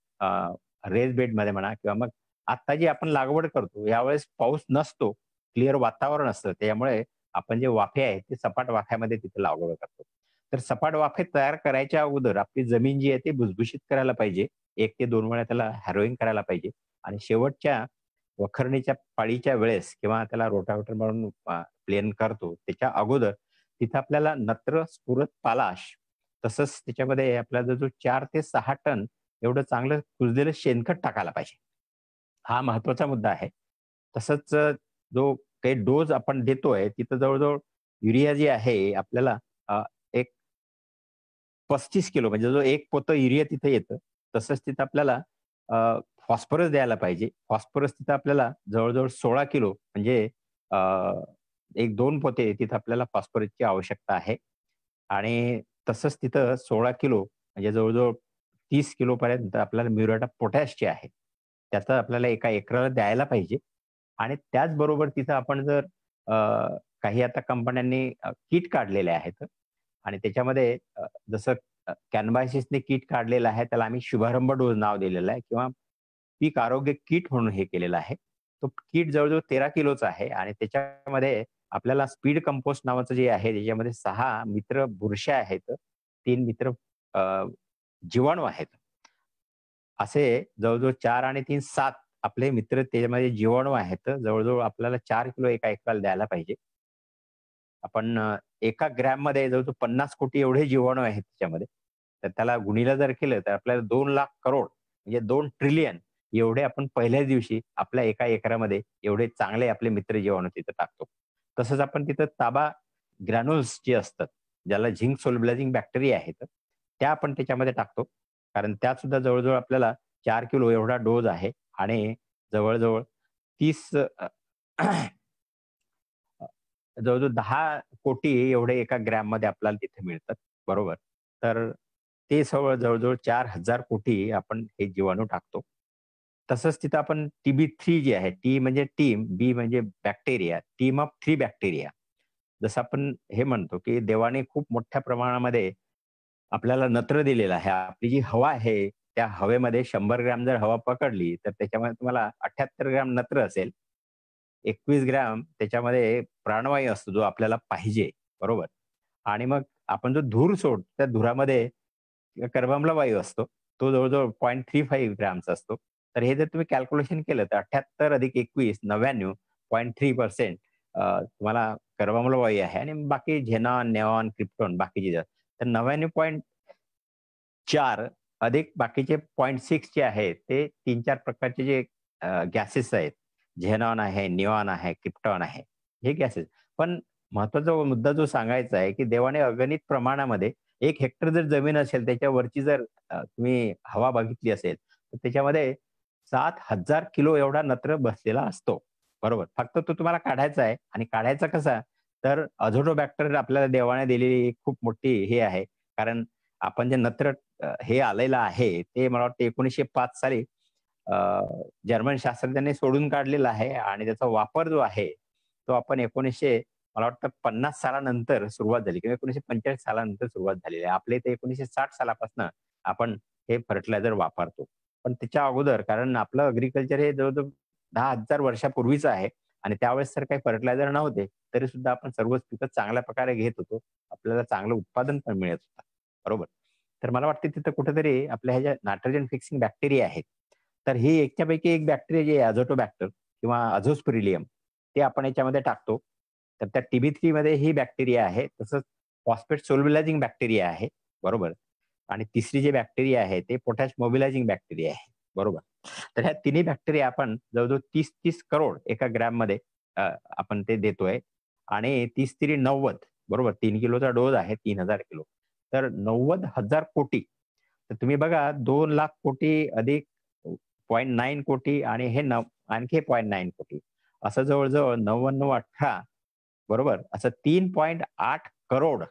रेस बेडमध्ये म्हणा किंवा मग आता जी आपण लागवड करतो यावेळेस पाऊस नसतो, क्लिअर वातावरण असतं, त्यामुळे आपण जे वाफे आहेत ते सपाट वाफ्यामध्ये तिथे लागवड करतो. तर सपाट वाफे तयार करायच्या अगोदर आपली जमीन जी आहे ती भुसभुशीत करायला पाहिजे. 1 ते 2 वेळा त्याला हॅरोईंग करायला पाहिजे आणि शेवटच्या वखरणीच्या पाळीच्या वेळेस किंवा त्याला रोटावेटर म्हणून प्लेन करतो त्याच्या अगोदर तिथं आपल्याला नत्र, स्फुरद, पालाश तसंच त्याच्यामध्ये आपल्याला जो 4 ते 6 टन एवढं चांगलं कुजलेलं शेणखत टाकायला पाहिजे. हा महत्वाचा मुद्दा आहे. तसंच जो काही डोस आपण देतोय तिथं जवळजवळ युरिया जी आहे आपल्याला एक 35 किलो म्हणजे जो 1 पोतं युरिया तिथे येतं. तसंच तिथं आपल्याला फॉस्फरस द्यायला पाहिजे. फॉस्फरस तिथं आपल्याला जवळजवळ 16 किलो म्हणजे अ, 1-2 पोते तिथं आपल्याला फॉस्फरसची आवश्यकता आहे आणि तसंच तिथं 16 किलो म्हणजे जवळजवळ 30 किलोपर्यंत आपल्याला म्युरेट ऑफ पोटॅशची आहे. त्याचं आपल्याला एका एकराला द्यायला पाहिजे आणि त्याचबरोबर तिथं आपण जर अ, काही आता कंपन्यांनी किट काढलेले आहेत आणि त्याच्यामध्ये जसं कॅनबायसिसने किट काढलेलं आहे, त्याला आम्ही शुभारंभ डोस नाव दिलेलं आहे किंवा पीक आरोग्य किट म्हणून हे केलेलं आहे. तो किट जवळजवळ 13 किलोचा आहे आणि त्याच्यामध्ये आपल्याला स्पीड कंपोस्ट नावाचं जे आहे, त्याच्यामध्ये 6 मित्र बुरश्या आहेत, 3 मित्र अ, जीवाणू आहेत. असे जवळजवळ 4 आणि 3 7 आपले मित्र त्याच्यामध्ये जीवाणू आहेत. जवळजवळ आपल्याला 4 किलो एका एकराला द्यायला पाहिजे. आपण एका ग्रॅममध्ये जवळजवळ 50 कोटी एवढे जीवाणू आहेत त्याच्यामध्ये. तर त्याला गुणिलं जर केलं तर आपल्याला 2 लाख करोड म्हणजे 2 ट्रिलियन एवढे आपण पहिल्याच दिवशी आपल्या एका एकरामध्ये एवढे चांगले आपले मित्र जीवाणू तिथं टाकतो. तसंच आपण तिथं ताबा ग्रॅन्युल्स जे असतात, ज्याला झिंक सोल्युबलायझिंग बॅक्टेरिया आहेत, त्या आपण त्याच्यामध्ये टाकतो. कारण त्यात सुद्धा जवळजवळ आपल्याला 4 किलो एवढा डोस आहे आणि जवळ-जवळ 30 जवळ-जवळ 10 कोटी एवढे एका ग्रॅममध्ये आपल्याला तिथे मिळतात. बरोबर. तर ते सगळं जवळ-जवळ 4,000 कोटी आपण हे जीवाणू टाकतो. तसंच तिथं आपण TB3 जी आहे, टी म्हणजे टीम, बी म्हणजे बॅक्टेरिया, टीम ऑफ 3 बॅक्टेरिया. जसं आपण हे म्हणतो, की देवाने खूप मोठ्या प्रमाणामध्ये आपल्याला नत्र दिलेलं आहे. आपली जी हवा आहे, त्या हवेमध्ये 100 ग्रॅम जर हवा पकडली, तर त्याच्यामध्ये तुम्हाला 78 ग्रॅम नत्र असेल. 21 ग्रॅम त्याच्यामध्ये प्राणवायू असतो, जो आपल्याला पाहिजे, बरोबर. आणि मग आपण जो धूर सोडतो, त्या धुरामध्ये कर्बमला वायू असतो. तो जवळ-जवळ 0.35 ग्रॅमचा असतो. तर हे जर तुम्ही कॅल्क्युलेशन केलं, तर 78 अधिक 21 99.3% तुम्हाला कर्बमल वायू आहे आणि बाकी झेनॉन, नेऑन, क्रिप्टॉन बाकीचे जे. तर 99.4 अधिक बाकीचे 0.6 जे आहे ते 3-4 प्रकारचे जे गॅसेस आहेत. झेनॉन आहे, निऑन आहे, क्रिप्टॉन आहे, हे गॅसेस. पण महत्वाचा मुद्दा जो सांगायचा आहे की देवाने अगणित प्रमाणामध्ये 1 हेक्टर जर जमीन असेल त्याच्यावरची जर तुम्ही हवा बघितली असेल तर त्याच्यामध्ये 7,000 किलो एवढा नत्र बसलेला असतो. बरोबर. फक्त तो तुम्हाला काढायचा आहे आणि काढायचा कसा? तर अझोटोबॅक्टर आपल्याला देवाने दिलेली एक खूप मोठी हे आहे. कारण आपण जे नत्र हे आलेलं आहे ते मला वाटतं 1905 साली जर्मन शास्त्रज्ञांनी सोडून काढलेला आहे आणि त्याचा वापर जो आहे तो आपण 1900 मला वाटतं 50 सालानंतर सुरुवात झाली किंवा 1945 सालानंतर सुरुवात झालेली आहे. आपल्या इथे 1960 सालापासून आपण हे फर्टिलायझर वापरतो. पण त्याच्या अगोदर कारण आपलं अग्रिकल्चर हे जवळजवळ 10,000 वर्षापूर्वीच आहे आणि त्यावेळेस तर काही फर्टिलायझर नव्हते. तरी सुद्धा आपण सर्वच पिकं चांगल्या प्रकारे घेत होतो. आपल्याला चांगलं उत्पादन पण मिळत होतं. बरोबर. तर मला वाटतं तिथं कुठेतरी आपल्या ह्या ज्या नायट्रोजन फिक्सिंग बॅक्टेरिया आहेत. तर ही एकच्यापैकी एक बॅक्टेरिया जे अझोटोबॅक्टर किंवा अझोस्पिरिलियम ते आपण याच्यामध्ये टाकतो. तर त्या TB3 मध्ये ही बॅक्टेरिया आहे. तसंच फॉस्फेट सोल्युलायझिंग बॅक्टेरिया आहे. बरोबर. आणि तिसरी जी बॅक्टेरिया आहे ते पोटॅश मोबिलायझिंग बॅक्टेरिया आहे. बरोबर. तर ह्या तिन्ही बॅक्टेरिया आपण जवळजवळ 30 करोड एका ग्रॅममध्ये आपण ते देतोय आणि 30-90 बरोबर 3 किलोचा डोस आहे 3,000 किलो. तर 90,000 कोटी. तर तुम्ही बघा 2 लाख कोटी अधिक 0.9 कोटी आणि हे आणखी 0.9 कोटी. असं जवळजवळ 99-18 बरोबर असं 3.8 करोड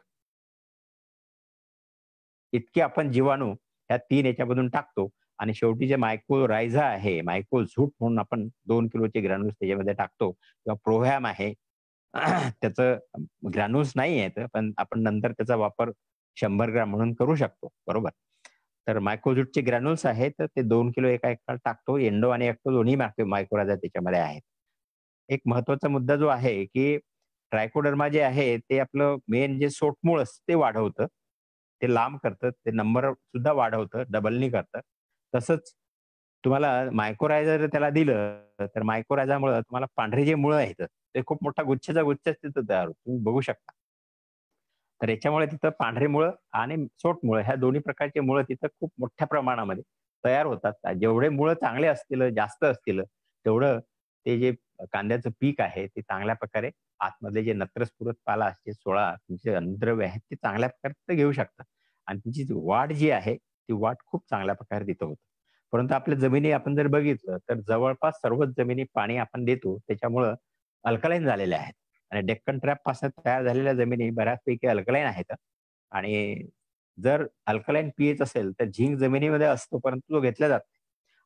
इतके आपण जीवाणू ह्या 3 याच्यामधून टाकतो आणि शेवटी जे मायक्रोरायझा आहे, मायक्रोझूट म्हणून आपण 2 किलोचे ग्रॅन्युल्स त्याच्यामध्ये टाकतो किंवा प्रोव्हॅम आहे. त्याचं ग्रॅन्युल्स नाही आहेत, पण आपण नंतर त्याचा वापर 100 ग्रॅम म्हणून करू शकतो. बरोबर. तर मायक्रोझूटचे ग्रॅन्युल्स आहेत तर ते 2 किलो एका एकरात टाकतो. एंडो आणि एक्टो दोन्ही मायक्रोरायझा त्याच्यामध्ये आहेत. एक महत्वाचा मुद्दा जो आहे की ट्रायकोडर्मा जे आहे ते आपलं मेन जे सोटमूळ असतं ते वाढवतं. ते लांब करतं, ते नंबर सुद्धा वाढवतं, डबल नाही करतं. तसंच तुम्हाला मायक्रोरायझा जर त्याला दिलं तर मायक्रोरायझामुळं तुम्हाला पांढरे जे मुळं आहेत ते खूप मोठा गुच्छचा गुच्छच तिथं तयार होतो. तुम्ही बघू शकता. तर याच्यामुळे तिथं पांढरे मुळं आणि सोटमुळं ह्या दोन्ही प्रकारचे मुळं तिथं खूप मोठ्या प्रमाणामध्ये तयार होतात. जेवढे मुळं चांगले असतील, जास्त असतील, तेवढं ते जे कांद्याचं पीक आहे ते चांगल्या प्रकारे आतमधले जे नत्रस्फुरत पाला असते 16 तुमचे अन्नद्रव्य आहेत ते चांगल्या प्रकारे ते घेऊ शकतात. आणि तिची वाढ जी आहे ती वाढ खूप चांगल्या प्रकारे तिथं होते. परंतु आपल्या जमिनी आपण जर बघितलं तर जवळपास सर्वच जमिनी पाणी आपण देतो त्याच्यामुळं अल्कलाईन झालेल्या आहेत. आणि डेक्कन ट्रॅप पासून तयार झालेल्या जमिनी बऱ्याचपैकी अल्कलाईन आहेत. आणि जर अल्कलाईन पीएच असेल तर झिंक जमिनीमध्ये असतो परंतु तो घेतला जात नाही.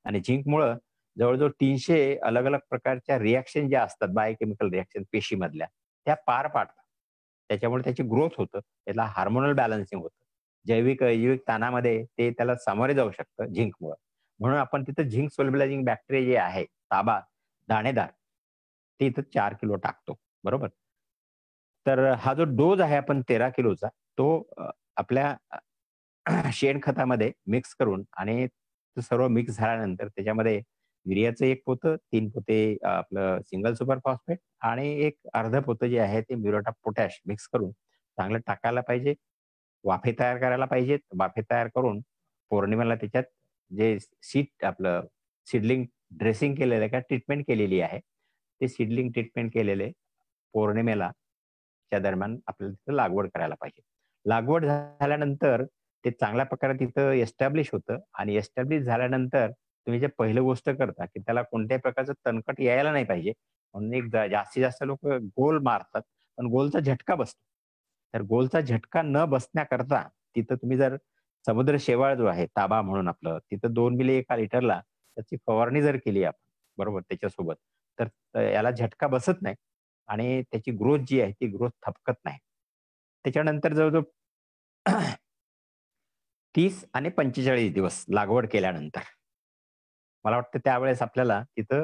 आणि झिंकमुळं जवळजवळ 300 अलग-अलग प्रकारच्या रिएक्शन ज्या असतात बायोकेमिकल रिएक्शन पेशीमधल्या त्या पार पाडतात. त्याच्यामुळे त्याची ग्रोथ होतं. त्याला हार्मोनल बॅलन्सिंग होतं. जैविक अजैविक ताणामध्ये ते त्याला सामोरे जाऊ शकतं झिंकमुळं. म्हणून आपण तिथं झिंक सोल्युबलायझिंग बॅक्टेरिया जे आहे ताबा दाणेदार ते इथं 4 किलो टाकतो. बरोबर. तर हा जो डोज आहे आपण 13 किलोचा तो आपल्या शेणखतामध्ये मिक्स करून आणि ते सर्व मिक्स झाल्यानंतर त्याच्यामध्ये युरियाचं 1 पोतं, 3 पोते आपलं सिंगल सुपर फॉस्फेट आणि एक अर्ध पोतं जे आहे ते म्युरेट ऑफ पोटॅश मिक्स करून चांगलं टाकायला पाहिजे. वाफे तयार करायला पाहिजेत. वाफे तयार करून पौर्णिमेला त्याच्यात जे सीड आपलं सीडलिंग ड्रेसिंग केलेलं आहे किंवा ट्रीटमेंट केलेली आहे. ते सीडलिंग ट्रीटमेंट केलेले पौर्णिमेला च्या दरम्यान आपल्याला तिथं लागवड करायला पाहिजे. लागवड झाल्यानंतर ते चांगल्या प्रकारे तिथं एस्टॅब्लिश होतं आणि एस्टॅब्लिश झाल्यानंतर तुम्ही जे पहिलं गोष्ट करता की त्याला कोणत्याही प्रकारचं तणकट यायला नाही पाहिजे. म्हणून एक जास्तीत जास्त लोकं गोल मारतात, पण गोलचा झटका बसतो. तर गोलचा झटका न बसण्याकरता तिथं तुम्ही जर समुद्र शेवाळ जो आहे ताबा म्हणून आपलं तिथं 2 मिली एका लिटरला त्याची फवारणी जर केली आपण बरोबर त्याच्यासोबत तर याला झटका बसत नाही आणि त्याची ग्रोथ जी आहे ती ग्रोथ थपकत नाही. त्याच्यानंतर जवळजवळ 30 आणि 45 दिवस लागवड केल्यानंतर मला वाटतं त्यावेळेस आपल्याला तिथं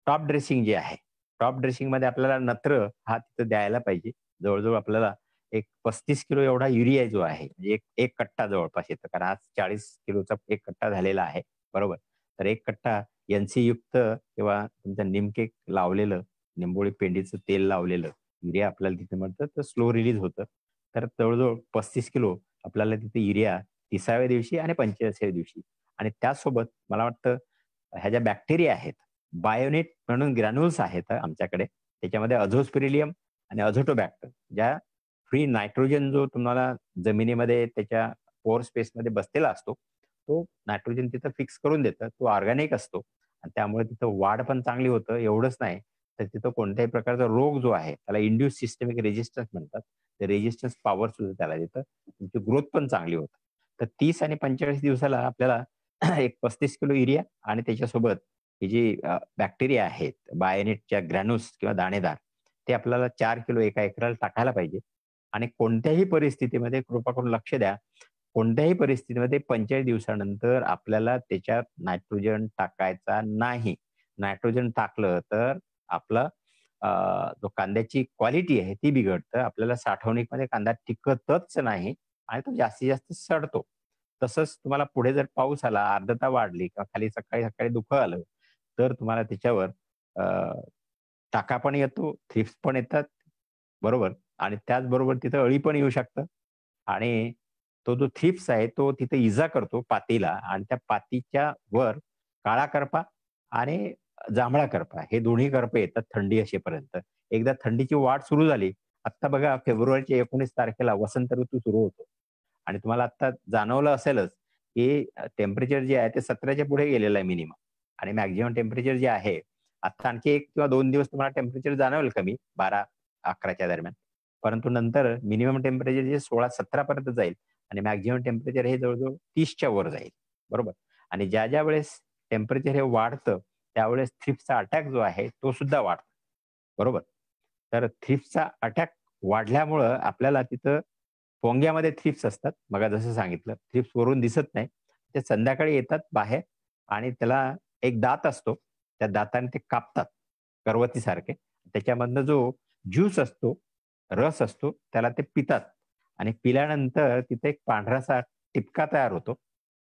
टॉप ड्रेसिंग जे आहे, टॉप ड्रेसिंगमध्ये आपल्याला नत्र हा तिथं द्यायला पाहिजे. जवळ-जवळ आपल्याला एक 35 किलो एवढा युरिया जो आहे, म्हणजे एक कट्टा जवळपास येतं. कारण आज 40 किलोचा 1 कट्टा झालेला आहे. बरोबर. तर 1 कट्टा NC युक्त किंवा तुमचं निमकेक लावलेलं, निंबोळी पेंडीचं तेल लावलेलं युरिया आपल्याला तिथे मिळतं, तर स्लो रिलीज होतं. तर जवळजवळ 35 किलो आपल्याला तिथे युरिया 30व्या दिवशी आणि 45व्या दिवशी. आणि त्यासोबत मला वाटतं ह्या ज्या बॅक्टेरिया आहेत, बायोनेट म्हणून ग्रॅन्युल्स आहेत आमच्याकडे. त्याच्यामध्ये अझोस्पिरिलियम आणि अझोटोबॅक्टर, ज्या फ्री नायट्रोजन जो तुम्हाला जमिनीमध्ये त्याच्या पोअर स्पेसमध्ये बसलेला असतो, तो नायट्रोजन तिथं फिक्स करून देतं. तो ऑर्गॅनिक असतो आणि त्यामुळे तिथं वाढ पण चांगली होतं. एवढंच नाही, तर तिथं कोणत्याही प्रकारचा रोग जो आहे त्याला इंड्यूस सिस्टमिक रेजिस्टन्स म्हणतात. ते रेजिस्टन्स पॉवर सुद्धा त्याला देतं. तुमची ग्रोथ पण चांगली होते. तर 30 आणि 45 दिवसाला आपल्याला एक 35 किलो युरिया आणि त्याच्यासोबत ही जी बॅक्टेरिया आहेत, बायोनेटच्या ग्रॅन्युल्स किंवा दाणेदार, ते आपल्याला 4 किलो एका एकराला टाकायला पाहिजे. आणि कोणत्याही परिस्थितीमध्ये कृपा करून लक्ष द्या, कोणत्याही परिस्थितीमध्ये 45 दिवसानंतर आपल्याला त्याच्यात नायट्रोजन टाकायचा नाही. नायट्रोजन टाकलं तर आपलं जो कांद्याची क्वालिटी आहे ती बिघडतं. आपल्याला साठवणुकीमध्ये कांदा टिकतच नाही आणि तो जास्तीत जास्त सडतो. तसंच तुम्हाला पुढे जर पाऊस आला, आर्द्रता वाढली किंवा खाली सकाळी सकाळी धुकं आलं, तर तुम्हाला त्याच्यावर अ, टाका पण येतो, थ्रिप्स पण येतात, बरोबर. आणि त्याचबरोबर तिथं अळी पण येऊ शकतं. आणि तो जो थ्रिप्स आहे तो तिथे इजा करतो पातीला आणि त्या पातीच्या वर काळा करपा आणि जांभळा करपा हे दोन्ही करपे येतात थंडी असेपर्यंत. एकदा थंडीची वाढ सुरू झाली, आता बघा फेब्रुवारीच्या 19 तारखेला वसंत ऋतू सुरू होतो आणि तुम्हाला आता जाणवलं असेलच की टेम्परेचर जे आहे ते 17च्या पुढे गेलेलं आहे मिनिमम. आणि मॅक्झिमम टेम्परेचर जे आहे, आता आणखी 1 किंवा 2 दिवस तुम्हाला टेम्परेचर जाणवेल कमी 12-11च्या दरम्यान. परंतु नंतर मिनिमम टेम्परेचर जे 16-17 पर्यंत जाईल आणि मॅक्झिमम टेम्परेचर हे जवळजवळ 30च्या वर जाईल, बरोबर. आणि ज्या ज्या वेळेस टेम्परेचर हे वाढतं त्यावेळेस थ्रिप्सचा अटॅक जो आहे तो सुद्धा वाढतो, बरोबर. तर थ्रिप्सचा अटॅक वाढल्यामुळं आपल्याला तिथं पोंग्यामध्ये थ्रिप्स असतात. मग जसं सांगितलं, थ्रिप्स वरून दिसत नाही. ते संध्याकाळी येतात बाहेर आणि त्याला एक दात असतो. त्या दाताने ते कापतात करवतीसारखे. त्याच्यामधनं जो ज्यूस असतो, रस असतो, त्याला ते पितात आणि पिल्यानंतर तिथे एक पांढरासा टिपका तयार होतो.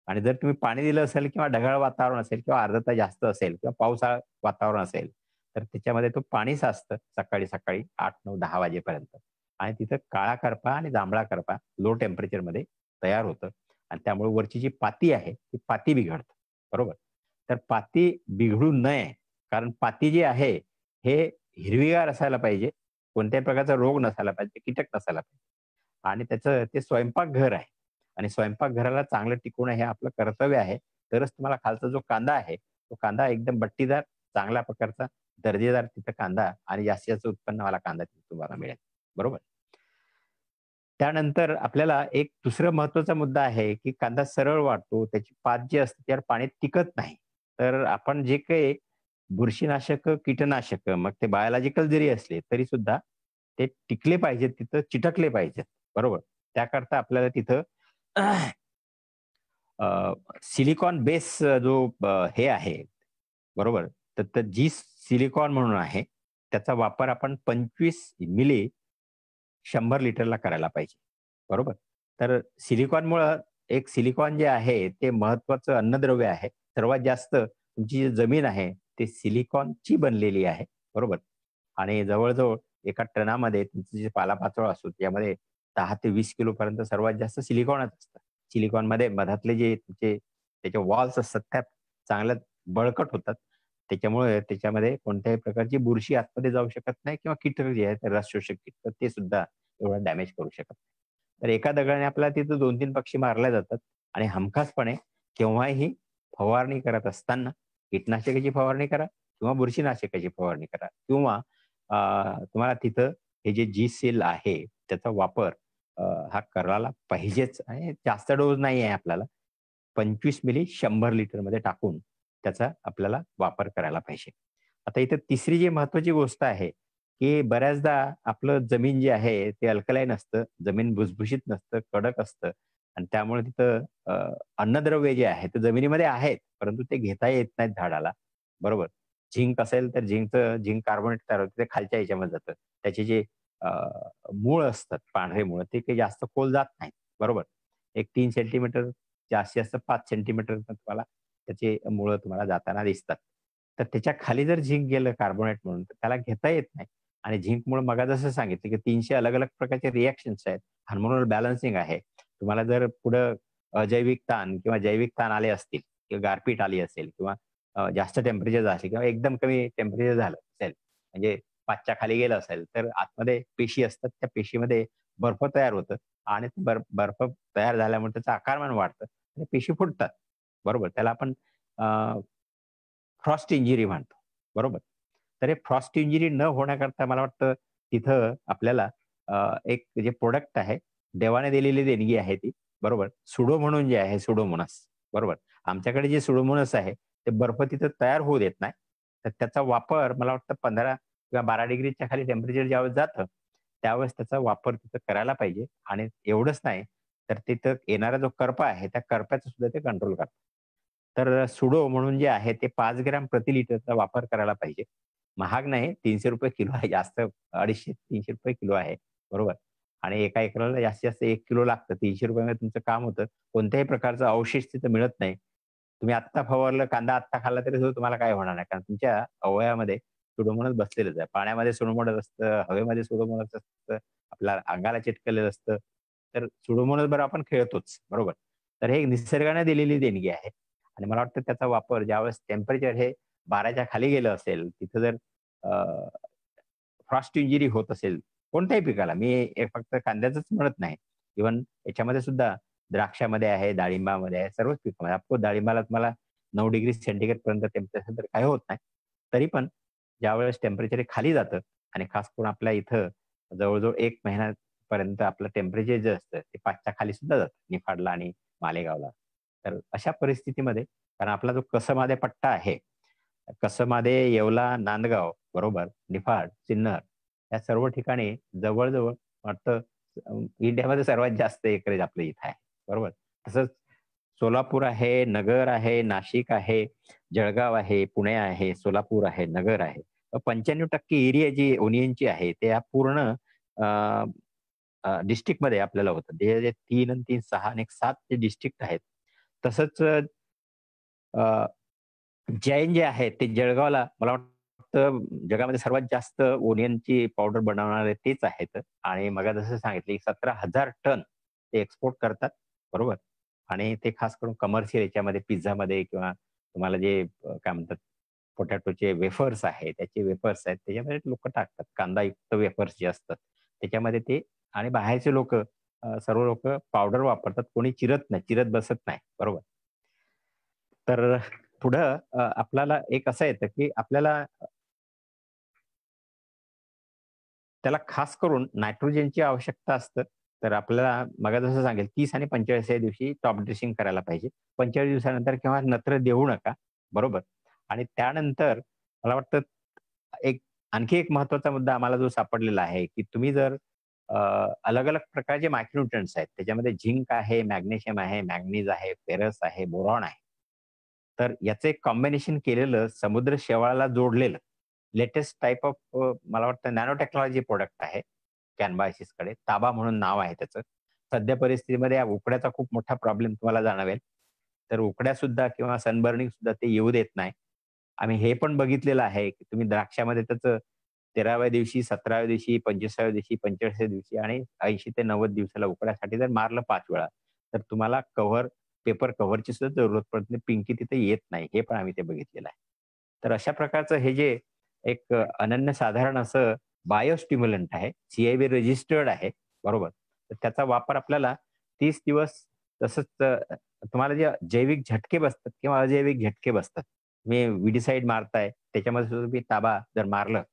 आणि जर तुम्ही पाणी दिलं असेल किंवा ढगाळ वातावरण असेल किंवा आर्द्रता जास्त असेल किंवा पावसाळा वातावरण असेल, तर त्याच्यामध्ये तो पाणी साचतं सकाळी सकाळी 8, 9, 10 वाजेपर्यंत. आणि तिथं काळा करपा आणि जांभळा करपा लो टेम्परेचरमध्ये तयार होतं आणि त्यामुळे वरची जी पाती आहे ती पाती बिघडते, बरोबर. तर पाती बिघडू नये, कारण पाती जी आहे हे हिरवीगार असायला पाहिजे, कोणत्याही प्रकारचा रोग नसायला पाहिजे, कीटक नसायला पाहिजे. आणि त्याचं ते स्वयंपाकघर आहे आणि स्वयंपाकघराला चांगलं टिकवणं हे आपलं कर्तव्य आहे. तरच तुम्हाला खालचा जो कांदा आहे तो कांदा एकदम बट्टीदार, चांगल्या प्रकारचा दर्जेदार तिथं कांदा आणि जास्तीत जास्त उत्पन्नवाला कांदा तिथे तुम्हाला मिळेल, बरोबर. त्यानंतर आपल्याला एक दुसरा महत्वाचा मुद्दा आहे की कांदा सरळ वाढतो, त्याची पात जी असते त्यावर पाणी टिकत नाही. तर आपण जे काही बुरशीनाशक, कीटनाशक मग ते बायोलॉजिकल जरी असले तरी सुद्धा ते टिकले पाहिजेत तिथं, चिटकले पाहिजेत, बरोबर. त्याकरता आपल्याला तिथं सिलिकॉन बेस जो हे आहे, बरोबर. तर जी सिलिकॉन म्हणून आहे त्याचा वापर आपण 25 मिली 100 लिटरला करायला पाहिजे, बरोबर. तर सिलिकॉनमुळं एक सिलिकॉन जे आहे ते महत्वाचं अन्नद्रव्य आहे. सर्वात जास्त तुमची जी जमीन आहे ते सिलिकॉनची बनलेली आहे, बरोबर. आणि जवळजवळ एका टनामध्ये तुमचं जे पालापाचोळा असतो त्यामध्ये 10 ते 20 किलो पर्यंत सर्वात जास्त सिलिकॉनच असतं. सिलिकॉनमध्ये मधातले जे तुमचे त्याचे वॉल्स असतात त्या चांगल्या बळकट होतात. त्याच्यामुळे त्याच्यामध्ये कोणत्याही प्रकारची बुरशी आतमध्ये जाऊ शकत नाही किंवा कीटक जे आहेत रस शोषक कीटक ते सुद्धा एवढं डॅमेज करू शकत नाही. तर एका दगडाने आपल्याला तिथं 2-3 पक्षी मारले जातात आणि हमखासपणे केव्हाही फवारणी करत असताना कीटकनाशकाची फवारणी करा किंवा बुरशीनाशकाची फवारणी करा किंवा तुम्हाला तिथं हे जे जी सेल आहे त्याचा वापर हा करायला पाहिजेच आणि जास्त डोस नाही आहे आपल्याला. 25 मिली 100 लिटरमध्ये टाकून त्याचा आपल्याला वापर करायला पाहिजे. आता इथे तिसरी जी महत्वाची गोष्ट आहे की बऱ्याचदा आपलं जमीन जे आहे ते अल्कलाईन असतं, जमीन भुसभुशीत नसतं, कडक असतं आणि त्यामुळे तिथं अन्नद्रव्य जे आहे ते जमिनीमध्ये आहेत, परंतु ते घेता येत नाहीत झाडाला, बरोबर. झिंक असेल तर झिंक कार्बोनेट तयार होतं ते खालच्या ह्याच्यामध्ये जातं. त्याचे जे अ, मूळ असतात, पांढरे मूळ ते काही जास्त खोल जात नाहीत, बरोबर. एक 3 सेंटीमीटर जास्तीत जास्त 5 सेंटीमीटर तुम्हाला त्याचे मुळं तुम्हाला जाताना दिसतात. तर त्याच्या खाली जर झिंक गेलं कार्बोनेट म्हणून तर त्याला घेता येत नाही. आणि झिंकमुळे मग जसं सांगितलं की 300 अलग अलग प्रकारचे रिॲक्शन्स आहेत. हार्मोनल बॅलन्सिंग आहे. तुम्हाला जर पुढं अजैविक ताण किंवा जैविक ताण आले असतील किंवा गारपीट आली असेल किंवा जास्त टेम्परेचर असेल किंवा एकदम कमी टेम्परेचर झालं असेल, म्हणजे 5च्या खाली गेलं असेल, तर आतमध्ये पेशी असतात. त्या पेशीमध्ये बर्फ तयार होतं आणि बर्फ तयार झाल्यामुळे त्याचं आकारमान वाढतं आणि पेशी फुटतात. बरोबर. त्याला आपण फ्रॉस्ट इंजुरी म्हणतो. बरोबर. तर हे फ्रॉस्ट इंजुरी न होण्याकरता मला वाटतं तिथं आपल्याला एक जे प्रोडक्ट आहे, देवाने दिलेली देणगी आहे ती. बरोबर. सुडो म्हणून जे आहे सुडोमोनास. बरोबर. आमच्याकडे जे सुडोमोनास आहे, ते बर्फ तिथं तयार होऊ देत नाही. तर त्याचा वापर मला वाटतं 15 किंवा 12 डिग्रीच्या खाली टेम्परेचर ज्यावेळेस जातं, त्यावेळेस त्याचा वापर तिथं करायला पाहिजे. आणि एवढंच नाही, तर तिथं येणारा जो करपा आहे, त्या करप्याचा सुद्धा ते कंट्रोल करतात. तर सुडो म्हणून जे आहे ते 5 ग्रॅम प्रति लिटरचा वापर करायला पाहिजे. महाग नाही, ₹300 किलो आहे. जास्त ₹250-300 किलो आहे. बरोबर. आणि एका एकराला जास्तीत जास्त 1 किलो लागतं. ₹300 मध्ये तुमचं काम होतं. कोणत्याही प्रकारचं अवशेष तिथं मिळत नाही. तुम्ही आत्ता फवारलं, कांदा आत्ता खाल्ला तरी सुद्धा तुम्हाला काही होणार नाही. कारण तुमच्या अवयवामध्ये सुडोमोनास बसलेलंच आहे. पाण्यामध्ये सुडोमोनास असतं, हवेमध्ये सुडोमोनास असतं, आपल्या अंगाला चिटकलेलं असतं. तर सुडोमोनास बरोबर आपण खेळतोच. बरोबर. तर हे निसर्गाने दिलेली देणगी आहे. आणि मला वाटतं त्याचा वापर ज्यावेळेस टेम्परेचर हे 12च्या खाली गेलं असेल, तिथं जर फ्रॉस्ट इंजुरी होत असेल, कोणत्याही पिकाला, मी हे फक्त कांद्याचंच म्हणत नाही. इव्हन याच्यामध्ये सुद्धा द्राक्षामध्ये आहे, डाळिंबामध्ये आहे, सर्वच पिकामध्ये. ऑफकोर्स डाळिंबाला तुम्हाला 9 डिग्री सेंटीग्रेड पर्यंत टेम्परेचर तर काही होत नाही. तरी पण ज्यावेळेस टेम्परेचर हे खाली जातं आणि खास करून आपल्या इथं जवळ-जवळ 1 महिन्यापर्यंत आपलं टेम्परेचर जे असतं ते 5च्या खाली सुद्धा जातं, निफाडला आणि मालेगावला. तर अशा परिस्थितीमध्ये, कारण आपला जो कसमादे पट्टा आहे, कसमादे, येवला, नांदगाव, बरोबर, निफाड, सिन्नर या सर्व ठिकाणी जवळ-जवळ वाटतं इंडियामध्ये सर्वात जास्त एकरेज आपल्या इथं आहे. बरोबर. तसंच सोलापूर आहे, नगर आहे, नाशिक आहे, जळगाव आहे, पुणे आहे, सोलापूर आहे, नगर आहे. 95% एरिया जी ओनियनची आहे, ते या पूर्ण डिस्ट्रिक्टमध्ये आपल्याला होतं. ते जे 3 आणि 3, 6 आणि 7 जे डिस्ट्रिक्ट आहेत. तसंच जैन जे आहेत ते जळगावला मला वाटतं जगामध्ये सर्वात जास्त ओनियनची पावडर बनवणारे तेच आहेत. आणि मग जसं सांगितलं 17,000 टन ते एक्सपोर्ट करतात. बरोबर. आणि ते खास करून कमर्शियल याच्यामध्ये पिझ्झामध्ये किंवा तुम्हाला जे काय म्हणतात पोटॅटोचे वेफर्स आहेत, त्याचे वेफर्स आहेत, त्याच्यामध्ये लोकं टाकतात. कांदायुक्त वेफर्स जे असतात, त्याच्यामध्ये ते. आणि बाहेरचे लोकं सर्व लोकं पावडर वापरतात. कोणी चिरत नाही, चिरत बसत नाही. बरोबर. तर पुढं आपल्याला एक असं येतं, की आपल्याला त्याला खास करून नायट्रोजनची आवश्यकता असतं. तर आपल्याला मग जसं सांगेल 30 आणि 45व्या दिवशी टॉप ड्रेसिंग करायला पाहिजे. 45 दिवसानंतर किंवा नत्र देऊ नका. बरोबर. आणि त्यानंतर मला वाटतं एक आणखी एक महत्त्वाचा मुद्दा आम्हाला जो सापडलेला आहे, की तुम्ही जर अलग-अलग प्रकारचे मायक्रोन्यूट्रंट्स आहेत. त्याच्यामध्ये झिंक आहे, मॅग्नेशियम आहे, मॅंगनीज आहे, फेरस आहे, बोरॉन आहे. तर याचं एक कॉम्बिनेशन केलेलं समुद्र शेवाळाला जोडलेलं लेटेस्ट टाइप ऑफ मला वाटतं नॅनो टेक्नॉलॉजी प्रोडक्ट आहे. कॅनबायसिसकडे ताबा म्हणून नाव आहे त्याचं. सध्या परिस्थितीमध्ये या उकड्याचा खूप मोठा प्रॉब्लेम तुम्हाला जाणवेल. तर उकड्या सुद्धा किंवा सनबर्निंग सुद्धा ते येऊ देत नाही. आम्ही हे पण बघितलेलं आहे, की तुम्ही द्राक्षामध्ये त्याचं 13व्या दिवशी, 17व्या दिवशी, 25व्या दिवशी, 45व्या दिवशी आणि 80 ते 90 दिवसाला उकड्यासाठी जर मारलं 5 वेळा, तर तुम्हाला पेपर कव्हरची सुद्धा जरूरत पडत नाही. पिंकी तिथे येत नाही. हे पण आम्ही ते बघितलेलं आहे. तर अशा प्रकारचं हे जे एक अनन्यसाधारण असं बायोस्टिम्युलंट आहे, CIB रजिस्टर्ड आहे. बरोबर. तर त्याचा वापर आपल्याला 30 दिवस तसंच तुम्हाला जे जैविक झटके बसतात किंवा अजैविक झटके बसतात. तुम्ही विडीसाईड मारताय, त्याच्यामध्ये सुद्धा तुम्ही ताबा जर मारलं,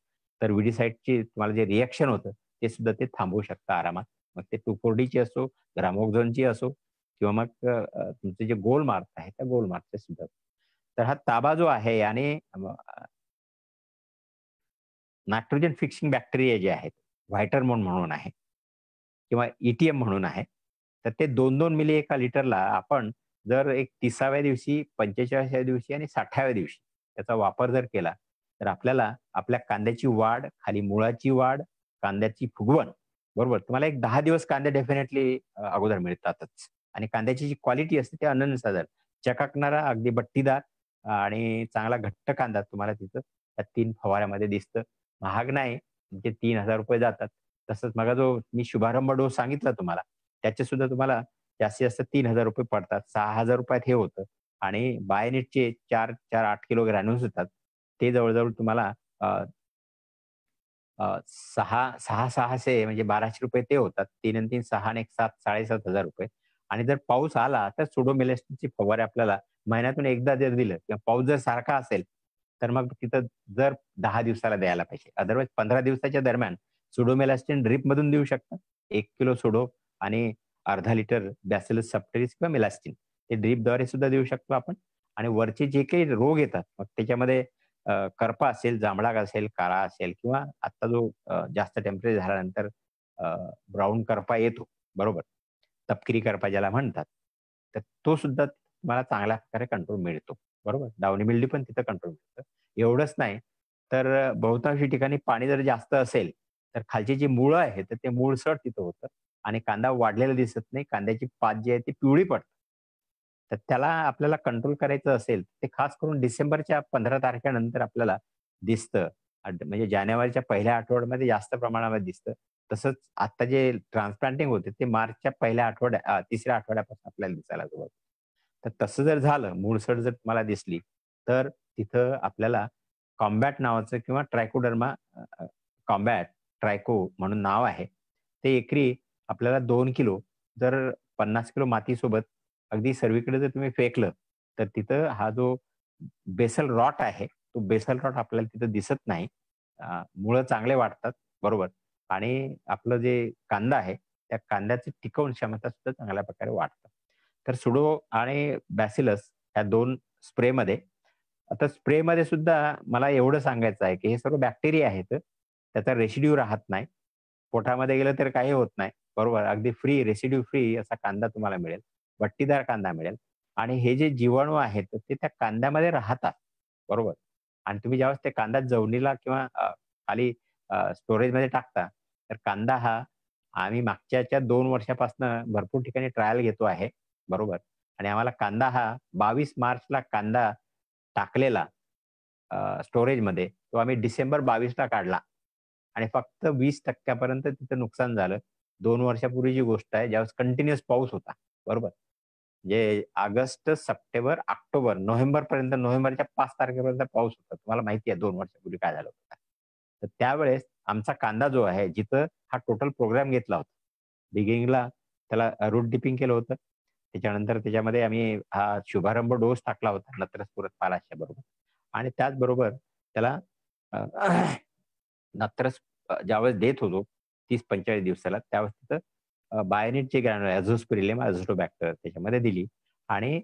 तर विडीसाईडची तुम्हाला जे रिएक्शन होतं, ते सुद्धा ते थांबवू शकतं आरामात. मग ते 2,4-डीची असो, ग्रामोक्झोनची असो किंवा मग तुमचे जे गोल मार्क आहे, त्या गोल मार्कचे सुद्धा. तर हा ताबा जो आहे आणि नायट्रोजन फिक्सिंग बॅक्टेरिया जे आहेत, व्हायटरमोन म्हणून आहे किंवा ETM म्हणून आहे. तर ते 2-2 मिली एका लिटरला आपण जर एक 30व्या दिवशी, 45व्या दिवशी आणि 60व्या दिवशी त्याचा वापर जर केला, तर आपल्याला आपल्या कांद्याची वाढ, खाली मुळाची वाढ, कांद्याची फुगवण, बरोबर. तुम्हाला एक 10 दिवस कांदे डेफिनेटली अगोदर मिळतातच. आणि कांद्याची जी क्वालिटी असते ती अनन्यसाधारण. चकाकणारा, अगदी बट्टीदार आणि चांगला घट्ट कांदा तुम्हाला तिथं त्या 3 फवाऱ्यामध्ये दिसतं. महाग नाही, म्हणजे 3,000 रुपये जातात. तसंच मग जो मी शुभारंभ डोस सांगितला तुम्हाला, त्याचे सुद्धा तुम्हाला जास्तीत जास्त 3,000 रुपये पडतात. 6,000 रुपयात हे होतं आणि बायोनेटचे 8 किलो ग्रॅन्युल्स होतात. ते जवळ तुम्हाला अ, 6,600 म्हणजे 1,200 रुपये ते होतात. 3 आणि 3 6 आणि 1 7 7,500 रुपये. आणि जर पाऊस आला तर सुडोमेलास्टिनची फवारे आपल्याला महिन्यातून एकदा जर दिलं किंवा पाऊस जर सारखा असेल, तर मग तिथं दर 10 दिवसाला द्यायला पाहिजे. अदरवाईज 15 दिवसाच्या दरम्यान सुडोमेलास्टिन ड्रिपमधून देऊ शकता. 1 किलो सुडो आणि अर्धा लिटर बॅसिलस सबटिलिस किंवा मेलास्टिन हे ड्रिपद्वारे सुद्धा देऊ शकतो आपण. आणि वरचे जे काही रोग येतात, मग त्याच्यामध्ये करपा असेल, जांभळा असेल, काळा असेल किंवा आता जो जास्त टेम्परेचर झाल्यानंतर ब्राऊन करपा येतो, बरोबर. तपकिरी करपा ज्याला म्हणतात. तर तो सुद्धा तुम्हाला चांगल्या प्रकारे कंट्रोल मिळतो, बरोबर. डाउनी मिल्ड्यू पण तिथं कंट्रोल मिळतं. एवढंच नाही तर बहुतांशी ठिकाणी पाणी जर जास्त असेल, तर खालची जी मुळं आहेत, तर ते मूळसट तिथं होतं आणि कांदा वाढलेला दिसत नाही. कांद्याची पात जी आहे ती पिवळी पडते. तर त्याला आपल्याला कंट्रोल करायचं असेल, ते खास करून डिसेंबरच्या 15 तारखेनंतर आपल्याला दिसतं. म्हणजे जानेवारीच्या पहिल्या आठवड्यामध्ये जास्त प्रमाणामध्ये दिसतं. तसंच आता जे ट्रान्सप्लांटिंग होते ते मार्चच्या पहिल्या तिसऱ्या आठवड्यापासून आपल्याला दिसायला सुरुवात होते. तर तसं जर झालं, मुळसट जर तुम्हाला दिसली, तर तिथं आपल्याला कॉम्बॅट नावाचं किंवा ट्रायकोडर्मा कॉम्बॅट ट्रायको म्हणून नाव आहे. ते एकरी आपल्याला 2 किलो जर 50 किलो मातीसोबत अगदी सर्वीकडे जर तुम्ही फेकलं, तर तिथं हा जो बेसल रॉट आहे, तो बेसल रॉट आपल्याला तिथं दिसत नाही. मुळं चांगले वाढतात, बरोबर. आणि आपलं जे कांदा आहे, त्या कांद्याची टिकवून क्षमता सुद्धा चांगल्या प्रकारे वाढतं. तर सुडो आणि बॅसिलस या 2 स्प्रेमध्ये. आता स्प्रेमध्ये सुद्धा मला एवढं सांगायचं आहे, की हे सर्व बॅक्टेरिया आहेत. त्याचा रेसिड्यू राहत नाही. पोटामध्ये गेलं तर काही होत नाही, बरोबर. अगदी फ्री, रेसिड्यू फ्री असा कांदा तुम्हाला मिळेल. बट्टीदार कांदा मिळेल. आणि हे जे जीवाणू आहेत, ते त्या कांद्यामध्ये राहतात, बरोबर. आणि तुम्ही ज्यावेळेस ते कांदा जवनीला किंवा खाली स्टोरेजमध्ये टाकता, तर कांदा हा आम्ही मागच्या 2 वर्षापासून भरपूर ठिकाणी ट्रायल घेतो आहे, बरोबर. आणि आम्हाला कांदा हा 22 मार्चला कांदा टाकलेला स्टोरेजमध्ये, तो आम्ही डिसेंबर 22ला काढला आणि फक्त 20% पर्यंत तिथं नुकसान झालं. 2 वर्षापूर्वीची गोष्ट आहे, ज्यावेळेस कंटिन्युअस पाऊस होता, बरोबर. म्हणजे ऑगस्ट, सप्टेंबर, ऑक्टोबर, नोव्हेंबरपर्यंत, नोव्हेंबरच्या 5 तारखेपर्यंत पाऊस होता. तुम्हाला माहिती आहे 2 वर्षापूर्वी काय झालं होतं. तर त्यावेळेस आमचा कांदा जो आहे, जिथं हा टोटल प्रोग्राम घेतला होता. बिगिनिंगला त्याला रूट डिपिंग केलं होतं. त्याच्यानंतर त्याच्यामध्ये आम्ही हा शुभारंभ डोस टाकला होता नत्रस पूरक पालाशच्या बरोबर. आणि त्याचबरोबर त्याला अ, नत्रस ज्यावेळेस देत होतो 30-45 दिवसाला, त्यावेळेस तिथं बायोनेटचे ग्रॅन्युल अझोस्पिरिलम, अझोस्टोबॅक्टर त्याच्यामध्ये दिली. आणि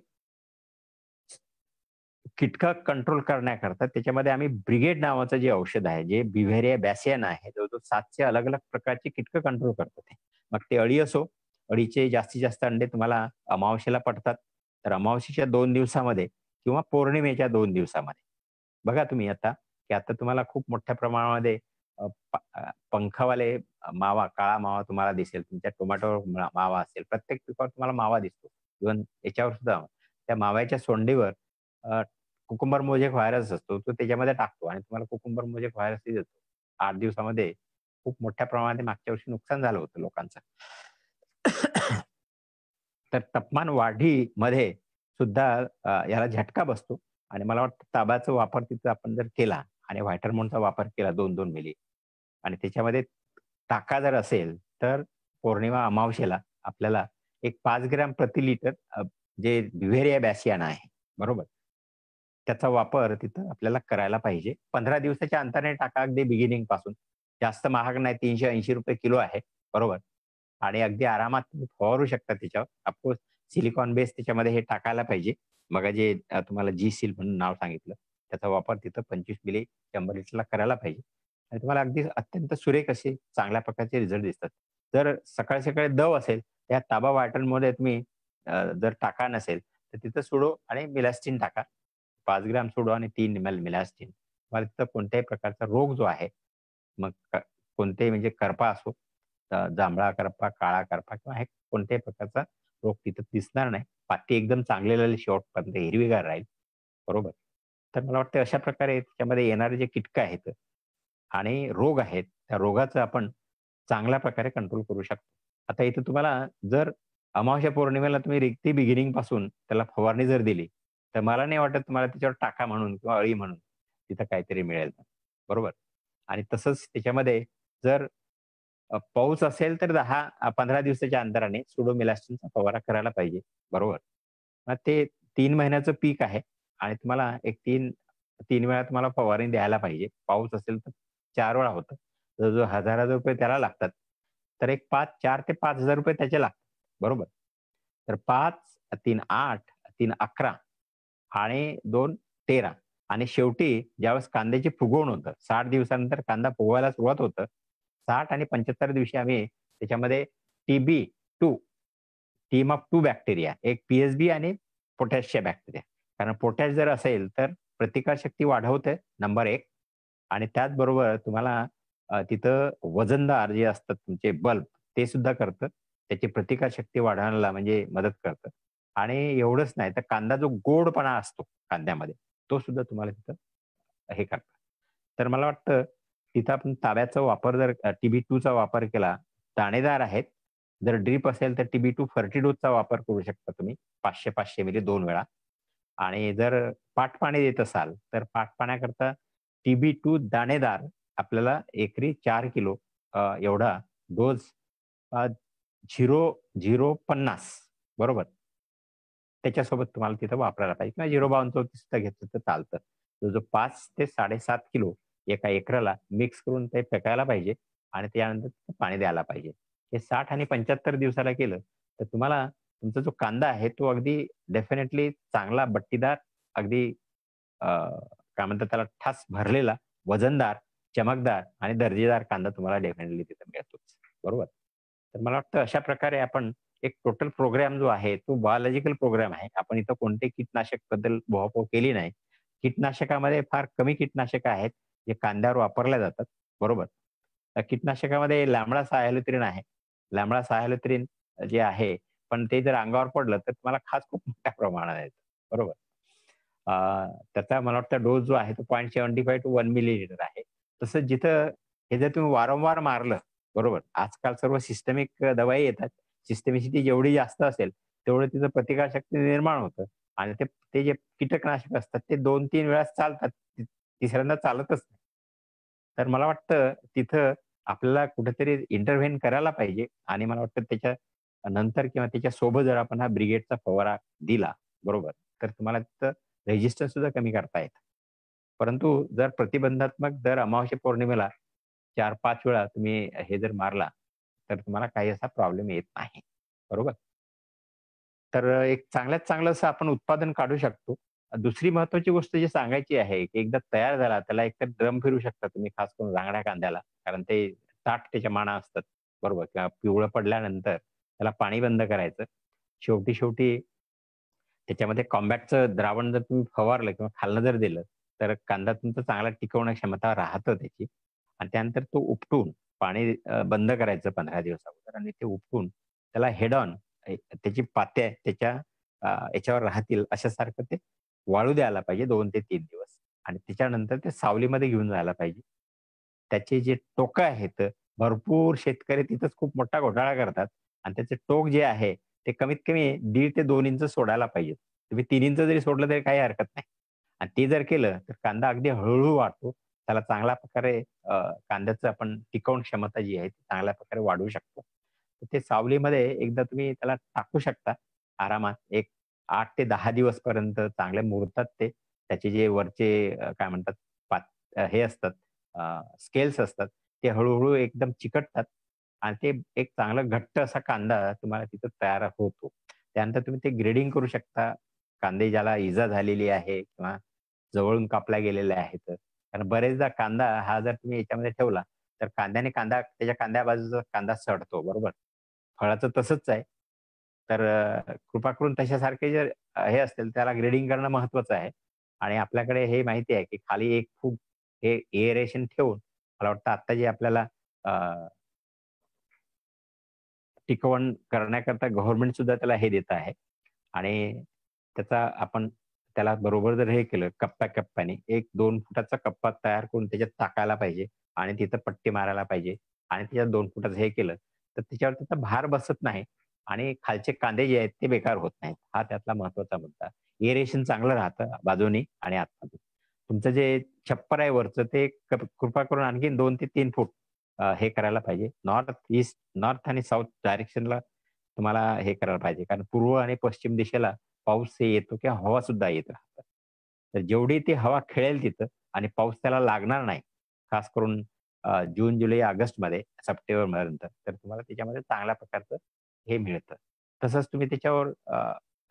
कीटक कंट्रोल करण्याकरता त्याच्यामध्ये आम्ही ब्रिगेड नावाचं जे औषध आहे, जे बिव्हेरिया बॅसियाना आहे, जवळजवळ 700 अलग-अलग प्रकारची कीटकं कंट्रोल करतं ते. मग ते अळी असो, अळीचे जास्तीत जास्त अंडे तुम्हाला अमावास्येला पडतात. तर अमावास्येच्या 2 दिवसामध्ये किंवा पौर्णिमेच्या 2 दिवसामध्ये. बघा तुम्ही आता, की आता तुम्हाला खूप मोठ्या प्रमाणामध्ये पंखावाले मावा, काळा मावा तुम्हाला दिसेल. तुमच्या टोमॅटोवर मावा असेल. प्रत्येक पिकावर तुम्हाला मावा दिसतो. इव्हन याच्यावर सुद्धा त्या माव्याच्या सोंडीवर कुकुंबर मोजेक व्हायरस असतो. तो त्याच्यामध्ये टाकतो आणि तुम्हाला कुकुंबर मोजेक व्हायरसही देतो. 8 दिवसामध्ये खूप मोठ्या प्रमाणात मागच्या वर्षी नुकसान झालं होतं लोकांचं. तर तापमान वाढीमध्ये सुद्धा याला झटका बसतो आणि मला वाटतं ताबाचा वापर तिथं आपण जर केला आणि व्हायटरमोनचा वापर केला 2-2 मिली आणि त्याच्यामध्ये टाका जर असेल, तर पौर्णिमा अमावास्येला आपल्याला एक 5 ग्रॅम प्रति लिटर जे बिव्हेरिया बॅसियाना आहे, बरोबर. त्याचा वापर तिथं आपल्याला करायला पाहिजे. 15 दिवसाच्या अंतराने टाका अगदी बिगिनिंग पासून. जास्त महाग नाही, ₹380 किलो आहे, बरोबर. आणि अगदी आरामात तुम्ही फवारू शकता त्याच्यावर. ऑफकोर्स सिलिकॉन बेस त्याच्यामध्ये हे टाकायला पाहिजे. मग जे तुम्हाला जी-सील म्हणून नाव सांगितलं, त्याचा वापर तिथं 25 मिली 100 लिटरला करायला पाहिजे. आणि तुम्हाला अगदी अत्यंत सुरेख असे चांगल्या प्रकारचे रिझल्ट दिसतात. जर सकाळी-सकाळी दव असेल, त्या ताबा वाटरमध्ये तुम्ही जर टाका नसेल, तर तिथं सुडो आणि मिलास्टिन टाका. 5 ग्रॅम सुडो आणि 3 एम-एल मिलास्टिन. तुम्हाला तिथं कोणत्याही प्रकारचा रोग जो आहे, मग कोणतेही म्हणजे करपा असो, जांभळा करपा, काळा करपा किंवा हे कोणत्याही प्रकारचा रोग तिथं दिसणार नाही. पाती एकदम चांगले शेवटपर्यंत हिरवीगार राहील, बरोबर. तर मला वाटतं अशा प्रकारे त्याच्यामध्ये येणारे जे कीटकं आहेत आणि रोग आहेत त्या रोगाचं आपण चांगल्या प्रकारे कंट्रोल करू शकतो. आता इथे तुम्हाला जर अमावास्या पौर्णिमेला तुम्ही रिक्ती बिगिनिंग पासून त्याला फवारणी जर दिली, तर मला नाही वाटत तुम्हाला त्याच्यावर टाका म्हणून किंवा अळी म्हणून तिथं काहीतरी मिळेल. बरोबर. आणि तसंच त्याच्यामध्ये जर पाऊस असेल तर 10-15 दिवसाच्या अंतराने सुडोमिलास्टिनचा फवारा करायला पाहिजे. बरोबर. मग ते 3 महिन्याचं पीक आहे आणि तुम्हाला एक 3 वेळा तुम्हाला फवारणी द्यायला पाहिजे. पाऊस असेल तर 4 वेळा होतं. जवळ-जवळ ₹1000 त्याला लागतात. तर एक 4 ते ₹5000 त्याचे लागतात. बरोबर. तर 5, 3, 8, 3, 11 आणि 2, 13 आणि शेवटी ज्यावेळेस कांद्याची फुगवण होतं, 60 दिवसानंतर कांदा फुगवायला सुरुवात होतं. 60 आणि 75 दिवशी आम्ही त्याच्यामध्ये TB2 टीम ऑफ 2 बॅक्टेरिया, एक पी-एस-बी आणि पोटॅशच्या बॅक्टेरिया. कारण पोटॅश जर असेल तर प्रतिकारशक्ती वाढवते नंबर 1 आणि त्याचबरोबर तुम्हाला तिथं वजनदार जे असतात तुमचे बल्ब ते सुद्धा करतं. त्याची प्रतिकारशक्ती वाढवण्याला म्हणजे मदत करतं. आणि एवढंच नाही तर कांदा जो गोडपणा असतो कांद्यामध्ये, तो सुद्धा तुम्हाला तिथं हे करतं. तर मला वाटतं तिथं आपण ताब्याचा वापर जर TB2चा वापर केला, दाणेदार आहेत. जर ड्रिप असेल तर TB2 फर्टिडोजचा वापर करू शकता तुम्ही 500-500 मिली 2 वेळा. आणि जर पाटपाणी देत असाल, तर पाटपाण्याकरता TB2 दाणेदार आपल्याला एकरी 4 किलो एवढा डोस 0,050 बरोबर. त्याच्यासोबत तुम्हाला तिथं वापरायला पाहिजे किंवा 0,52 सुद्धा घेतलं तर चालतं. जो 5 ते 7.5 किलो एका एकराला मिक्स करून ते फेकायला पाहिजे आणि त्यानंतर पाणी द्यायला पाहिजे. हे 60 आणि 75 दिवसाला केलं तर तुम्हाला तुमचा जो कांदा आहे तो अगदी डेफिनेटली चांगला बट्टीदार अगदी काय म्हणतात त्याला ठस भरलेला, वजनदार, चमकदार आणि दर्जेदार कांदा तुम्हाला डेफिनेटली तिथं मिळतोच. बरोबर. तर मला वाटतं अशा प्रकारे आपण एक टोटल प्रोग्राम जो आहे तो बायोलॉजिकल प्रोग्राम आहे. आपण इथं कोणते कीटनाशक बद्दल बोहापोह केली नाही. कीटनाशकामध्ये फार कमी कीटनाशकं आहेत जे कांद्यावर वापरल्या जातात. बरोबर. त्या कीटनाशकामध्ये लॅम्बडा सायहॅल्युथ्रिन आहे. लॅम्बडा सायहॅल्युथ्रिन जे आहे, पण ते जर अंगावर पडलं तर तुम्हाला खाज खूप मोठ्या प्रमाणात येतो. बरोबर. अ, त्याचा मला वाटतं डोस जो आहे तो 0.75 टू 1 मिलीलिटर आहे. तसंच जिथं हे जर तुम्ही वारंवार मारलं, बरोबर. आजकाल सर्व सिस्टमिक दवाई येतात. सिस्टमिसिटी जेवढी जास्त असेल, तेवढं तिचं प्रतिकारशक्ती निर्माण होतं आणि ते ते जे कीटकनाशक असतात ते 2-3 वेळा चालतात. तिसऱ्यांदा चालतच नाही. तर मला वाटतं तिथं आपल्याला कुठेतरी इंटरव्हेन करायला पाहिजे आणि मला वाटतं त्याच्या नंतर किंवा त्याच्यासोबत जर आपण हा ब्रिगेडचा फवारा दिला, बरोबर, तर तुम्हाला तिथं रेझिस्टन्स सुद्धा कमी करता येतं. परंतु जर प्रतिबंधात्मक दर अमावास्या पौर्णिमेला 4-5 वेळा तुम्ही हे जर मारला, तर तुम्हाला काही असा प्रॉब्लेम येत नाही. बरोबर? तर एक चांगल्यात चांगलं असं आपण उत्पादन काढू शकतो. दुसरी महत्त्वाची गोष्ट जी सांगायची आहे, की एकदा तयार झाला त्याला एकतर ड्रम फिरवू शकता तुम्ही खास करून रांगड्या कांद्याला. कारण ते ताठ त्याच्या माना असतात. बरोबर किंवा पिवळं पडल्यानंतर त्याला पाणी बंद करायचं. शेवटी त्याच्यामध्ये कॉम्बॅक्टचं द्रावण जर तुम्ही फवारलं किंवा खालनं जर दिलं, तर कांदा तुमचा चांगला टिकवण्या क्षमता राहतं त्याची आणि त्यानंतर तो उपटून पाणी बंद करायचं 15 दिवस अगोदर आणि ते उपटून त्याला हेड ऑन त्याची पात्या त्याच्या याच्यावर राहतील अशासारखं ते वाळू द्यायला पाहिजे 2 ते 3 दिवस आणि त्याच्यानंतर ते सावलीमध्ये घेऊन जायला पाहिजे. त्याचे जे टोकं आहेत, भरपूर शेतकरी तिथंच खूप मोठा घोटाळा करतात आणि त्याचे टोक जे आहे ते कमीत कमी 1.5 ते 2 इंच सोडायला पाहिजे. तुम्ही 3 इंच जरी सोडलं तरी काही हरकत नाही. आणि ते जर केलं तर कांदा अगदी हळू वाढतो. त्याला चांगल्या प्रकारे कांद्याचं आपण टिकवण क्षमता जी आहे ती चांगल्या प्रकारे वाढवू शकतो. तर ते सावलीमध्ये एकदा तुम्ही त्याला टाकू शकता आरामात. एक 8 ते 10 दिवसपर्यंत चांगले मुरतात ते. त्याचे जे वरचे काय म्हणतात हे असतात स्केल्स असतात. ते हळू एकदम चिकटतात आणि ते एक चांगला घट्ट असा कांदा तुम्हाला तिथं तयार होतो. त्यानंतर तुम्ही ते ग्रेडिंग करू शकता. कांदे ज्याला इजा झालेली आहे किंवा जवळून कापल्या गेलेल्या आहेत. कारण बरेचदा कांदा हा जर तुम्ही याच्यामध्ये ठेवला, तर त्याच्या कांद्या बाजूचा कांदा सडतो, बरोबर? फळाचं तसंच आहे. तर कृपा करून तशासारखे जर हे असतील त्याला ग्रेडिंग करणं महत्त्वाचं आहे. आणि आपल्याकडे हे माहिती आहे, की खाली 1 फूट हे एअरेशन ठेवून मला वाटतं आता जे आपल्याला टिकवण करण्याकरता गव्हर्नमेंट सुद्धा त्याला हे देत आहे आणि त्याचा आपण त्याला बरोबर जर हे केलं कप्प्याने 1-2 फुटाचा कप्पा तयार करून त्याच्यात टाकायला पाहिजे आणि तिथं पट्टी मारायला पाहिजे आणि त्याच्यात 2 फुटाचं हे केलं तर त्याच्यावर त्याचा भार बसत नाही आणि खालचे कांदे जे आहेत ते बेकार होत नाहीत. हा त्यातला महत्वाचा मुद्दा. एरेशन चांगलं राहतं बाजूनी आणि आतमध्ये. तुमचं जे छप्पर आहे वरचं ते कृपा करून आणखी 2 ते 3 फूट हे करायला पाहिजे. नॉर्थ आणि साऊथ डायरेक्शनला तुम्हाला हे करायला पाहिजे. कारण पूर्व आणि पश्चिम दिशेला पाऊस येतो किंवा हवा सुद्धा येत राहतं. तर जेवढी ती हवा खेळेल तिथं आणि पाऊस त्याला लागणार नाही, खास करून जून, जुलै, ऑगस्टमध्ये, सप्टेंबर नंतर तर तुम्हाला त्याच्यामध्ये चांगल्या प्रकारचं हे मिळतं. तसंच तुम्ही त्याच्यावर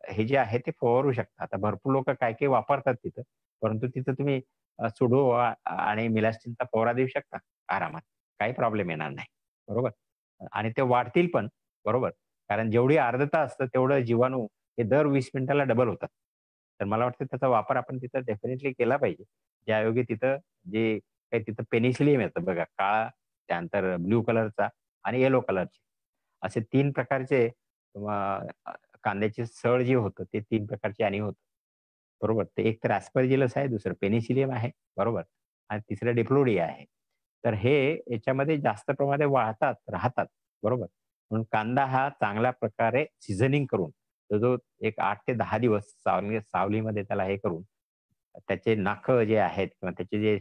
हे जे आहे ते फवारू शकता. आता भरपूर लोक काय वापरतात तिथं, परंतु तिथं तुम्ही सुडो आणि मिलास्टिनचा फवारा देऊ शकता आरामात. काही प्रॉब्लेम येणार नाही. बरोबर? आणि ते वाढतील पण. बरोबर? कारण जेवढी आर्द्रता असतं तेवढं जीवाणू हे दर 20 मिनिटाला डबल होतात. तर मला वाटतं त्याचा वापर आपण तिथं डेफिनेटली केला पाहिजे. ज्यायोगे तिथं जे काही तिथं पेनिसिलियम येतं बघा, काळा, त्यानंतर ब्लू कलरचा आणि येलो कलरचे. असे 3 प्रकारचे कांद्याचे सळ जे होतं ते 3 प्रकारचे आणि होतं. बरोबर? ते एक तर ॲस्परजिलस आहे, दुसरं पेनिसिलियम आहे, बरोबर? आणि तिसरं डिप्लोडिया आहे. तर हे याच्यामध्ये जास्त प्रमाणात वाढतात, राहतात, बरोबर? म्हणून कांदा हा चांगल्या प्रकारे सीझनिंग करून जो एक 8 ते 10 दिवस सावलीमध्ये त्याला हे करून त्याचे नाखं जे आहेत किंवा त्याचे जे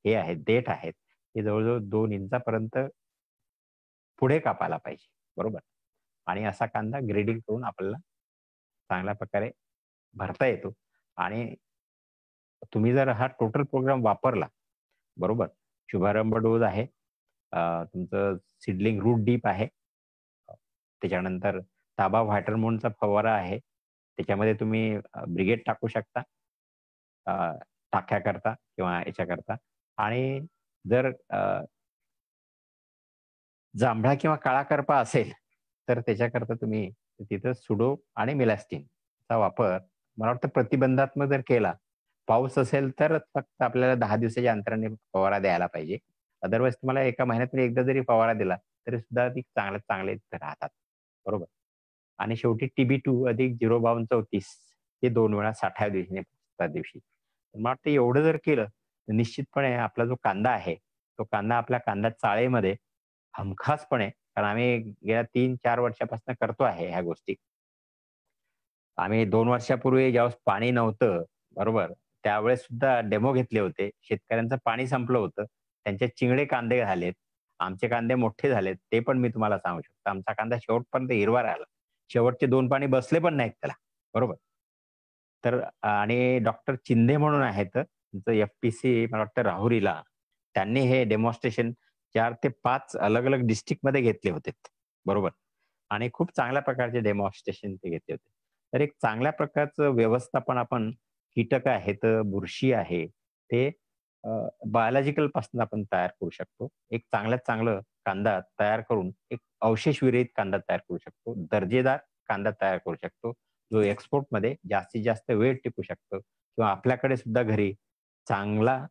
हे आहेत, देठ आहेत, ते जवळ-जवळ 2 इंचापर्यंत पुढे कापायला पाहिजे. बरोबर? आणि असा कांदा ग्रेडिंग करून आपल्याला चांगल्या प्रकारे भरता येतो आणि तुम्ही जर हा टोटल प्रोग्राम वापरला, बरोबर? शुभारंभ डोस आहे, तुमचं सीडलिंग रूट डीप आहे, त्याच्यानंतर ताबा व्हायटरमोनचा फवारा आहे. त्याच्यामध्ये तुम्ही ब्रिगेड टाकू शकता टाक्याकरता किंवा याच्याकरता आणि जर जांभळा किंवा काळा करपा असेल तर त्याच्याकरता तुम्ही तिथं सुडो आणि मिलास्टिनचा वापर मला वाटतं प्रतिबंधात्मक जर केला, पाऊस असेल तर फक्त आपल्याला 10 दिवसाच्या अंतराने फवारा द्यायला पाहिजे. अदरवाईज तुम्हाला एका महिन्यातून एकदा जरी फवारा दिला तरी सुद्धा ती चांगले राहतात. बरोबर? आणि शेवटी TB2 अधिक 05234 हे 2 वेळा 60व्या दिवशी आणि 65व्या दिवशी. मला वाटतं एवढं जर केलं तर निश्चितपणे आपला जो कांदा आहे, तो कांदा आपल्या कांदा चाळीमध्ये हमखासपणे, कारण आम्ही गेल्या 3-4 वर्षापासून करतो आहे ह्या गोष्टी. आम्ही 2 वर्षापूर्वी ज्यावेळेस पाणी नव्हतं, बरोबर? त्यावेळेस सुद्धा डेमो घेतले होते. शेतकऱ्यांचं पाणी संपलं होतं. त्यांचे चिंगडे कांदे झालेत. आमचे कांदे मोठे झालेत. ते पण मी तुम्हाला सांगू शकतो. आमचा कांदा शेवटपर्यंत हिरवा राहिला. शेवटचे 2 पाणी बसले पण नाहीत त्याला. बरोबर? तर आणि डॉक्टर चिंदे म्हणून आहेत. त्यांचं FPC मला वाटतं राहुरीला. त्यांनी हे डेमॉन्स्ट्रेशन 4 ते 5 अलग-अलग डिस्ट्रिक्टमध्ये घेतले होते. बरोबर? आणि खूप चांगल्या प्रकारचे डेमॉन्स्ट्रेशन ते घेतले होते. तर एक चांगल्या प्रकारचं व्यवस्थापन आपण कीटक आहेत, बुरशी आहे, ते बायोलॉजिकल पासून आपण तयार करू शकतो. एक चांगल्यात चांगलं कांदा तयार करून एक अवशेष विरहित कांदा तयार करू शकतो. दर्जेदार कांदा तयार करू शकतो. जो एक्सपोर्टमध्ये जास्तीत जास्त वेळ टिकू शकतो किंवा आपल्याकडे सुद्धा घरी चांगला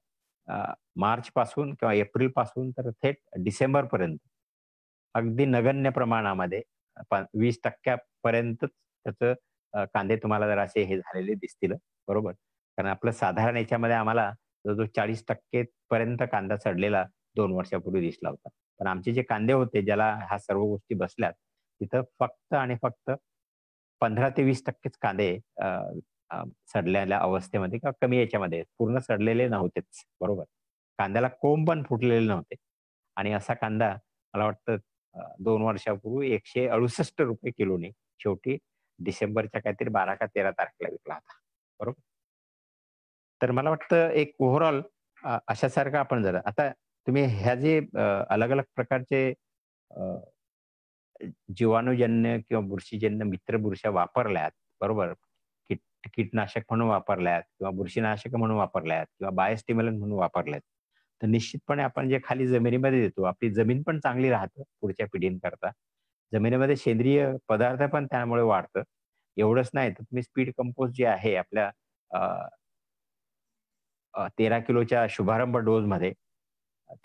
मार्च पासून किंवा एप्रिल पासून तर थेट डिसेंबर पर्यंत अगदी नगण्य प्रमाणामध्ये 20% पर्यंतच त्याचं कांदे तुम्हाला जर असे हे झालेले दिसतील. बरोबर? कारण आपलं साधारण याच्यामध्ये आम्हाला जवळजवळ 40% पर्यंत कांदा सडलेला 2 वर्षापूर्वी दिसला होता. पण आमचे जे कांदे होते ज्याला ह्या सर्व गोष्टी बसल्यात, तिथं फक्त आणि फक्त 15 ते 20%च कांदे सडलेल्या अवस्थेमध्ये किंवा कमी याच्यामध्ये पूर्ण सडलेले नव्हतेच. बरोबर? कांद्याला कोंब पण फुटलेले नव्हते. आणि असा कांदा मला वाटतं 2 वर्षापूर्वी ₹168 किलोने शेवटी डिसेंबरच्या काहीतरी 12 का 13 तारखेला विकला होता. बरोबर? तर मला वाटतं एक ओव्हरऑल अशासारखं आपण जर आता तुम्ही ह्या जे अलग-अलग प्रकारचे जीवाणूजन्य किंवा बुरशीजन्य मित्र बुरशा वापरल्यात, बरोबर? कीटनाशक म्हणून वापरल्यात किंवा बुरशीनाशक म्हणून वापरल्यात किंवा बायोस्टिम्युलंट म्हणून वापरल्यात. तर निश्चितपणे आपण जे खाली जमिनीमध्ये देतो, आपली जमीन पण चांगली राहते पुढच्या पिढींकरता. जमिनीमध्ये सेंद्रिय पदार्थ पण त्यामुळे वाढतं. एवढंच नाही तर तुम्ही स्पीड कंपोस्ट जे आहे आपल्या 13 किलोच्या शुभारंभ डोसमध्ये,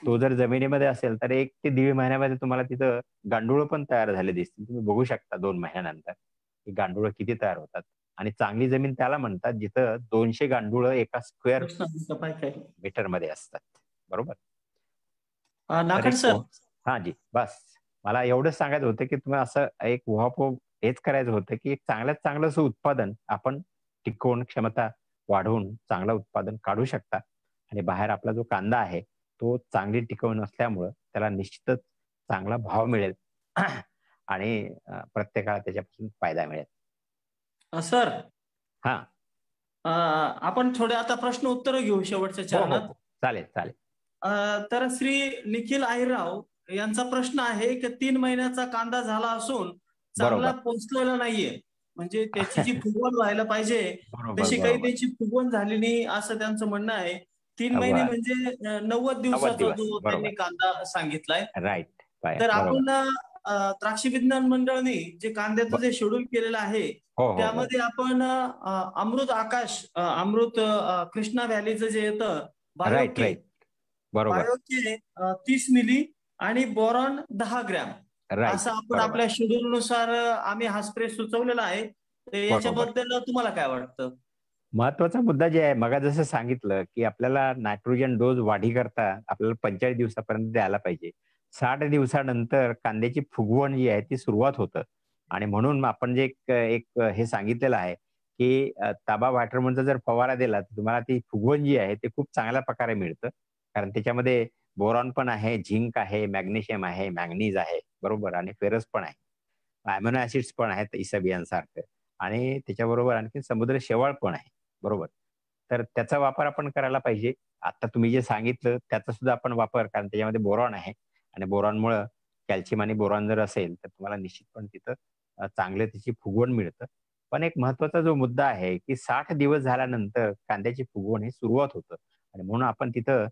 तो जर जमिनीमध्ये असेल तर 1 ते 1.5 महिन्यामध्ये तुम्हाला तिथं गांडूळ पण तयार झाले दिसतील. तुम्ही बघू शकता 2 महिन्यानंतर की गांडूळ किती तयार होतात. आणि चांगली जमीन त्याला म्हणतात जिथं 200 गांडूळ एका स्क्वेअर मीटरमध्ये असतात. बरोबर? नाकड सर. हा जी, बस मला एवढंच सांगायचं होतं की तुम्ही असं एक उहापोह हेच करायचं होतं की एक चांगल्यात चांगलं असं उत्पादन आपण टिकवून क्षमता वाढवून चांगलं उत्पादन काढू शकता. आणि बाहेर आपला जो कांदा आहे तो चांगली टिकवून नसल्यामुळं त्याला निश्चितच चांगला भाव मिळेल आणि प्रत्येकाला त्याच्यापासून फायदा मिळेल. सर, हा, आपण थोडे आता प्रश्न उत्तर घेऊ शेवटच्या हो हो चरणात. हो, चालेल चालेल. तर श्री निखिल आहिरराव यांचा प्रश्न आहे की 3 महिन्याचा कांदा झाला असून चांगला बरोबर पोचलेला नाहीये, म्हणजे त्याची जी फुगवण व्हायला पाहिजे बरोबर तशी काही बरोबर त्याची फुगवण झाली नाही असं त्यांचं म्हणणं आहे. 3 महिने बर म्हणजे 90 90 दिवसाचा दिवस जो बरोबर त्यांनी कांदा सांगितलाय. राईट तर बरोबर. आपण द्राक्ष विज्ञान मंडळाने जे कांद्याचं जे शेड्यूल केलेलं आहे हो हो हो त्यामध्ये आपण अमृत आकाश, अमृत कृष्णा व्हॅलीचं जे येतं राईट बायोके, राईट बरोबर 30 मिली आणि बोरॉन 10 ग्रॅम राईट असं आपण बरोबर आपल्या शेड्यूल नुसार आम्ही हा स्प्रे सुचवलेला आहे. तर बरोबर. याच्याबद्दल तुम्हाला काय वाटतं? महत्वाचा मुद्दा जे आहे मग जसं सांगितलं की आपल्याला नायट्रोजन डोस वाढी करता आपल्याला 45 दिवसापर्यंत द्यायला पाहिजे. 60 दिवसानंतर कांद्याची फुगवण जी आहे ती सुरुवात होतं. आणि म्हणून आपण जे एक एक हे सांगितलेलं आहे की ताबा व्हायटरमनचा जर फवारा दिला तर तुम्हाला ती फुगवण जी आहे ते खूप चांगल्या प्रकारे मिळतं. कारण त्याच्यामध्ये बोरॉन पण आहे, झिंक आहे, मॅग्नेशियम आहे, मॅंगनीज आहे, बरोबर, आणि फेरस पण आहे, अॅमिनो ऍसिड्स पण आहेत इसाबियांसारखं, आणि त्याच्याबरोबर आणखी समुद्र शेवाळ पण आहे, बरोबर. तर त्याचा वापर आपण करायला पाहिजे. आता तुम्ही जे सांगितलं त्याचा सुद्धा आपण वापर, कारण त्याच्यामध्ये बोरॉन आहे आणि बोरॉनमुळं कॅल्शियम आणि बोरॉन जर असेल तर तुम्हाला निश्चितपणे तिथं चांगलं त्याची फुगवण मिळतं. पण एक महत्वाचा जो मुद्दा आहे की 60 दिवस झाल्यानंतर कांद्याची फुगवण ही सुरुवात होतं. आणि म्हणून आपण तिथं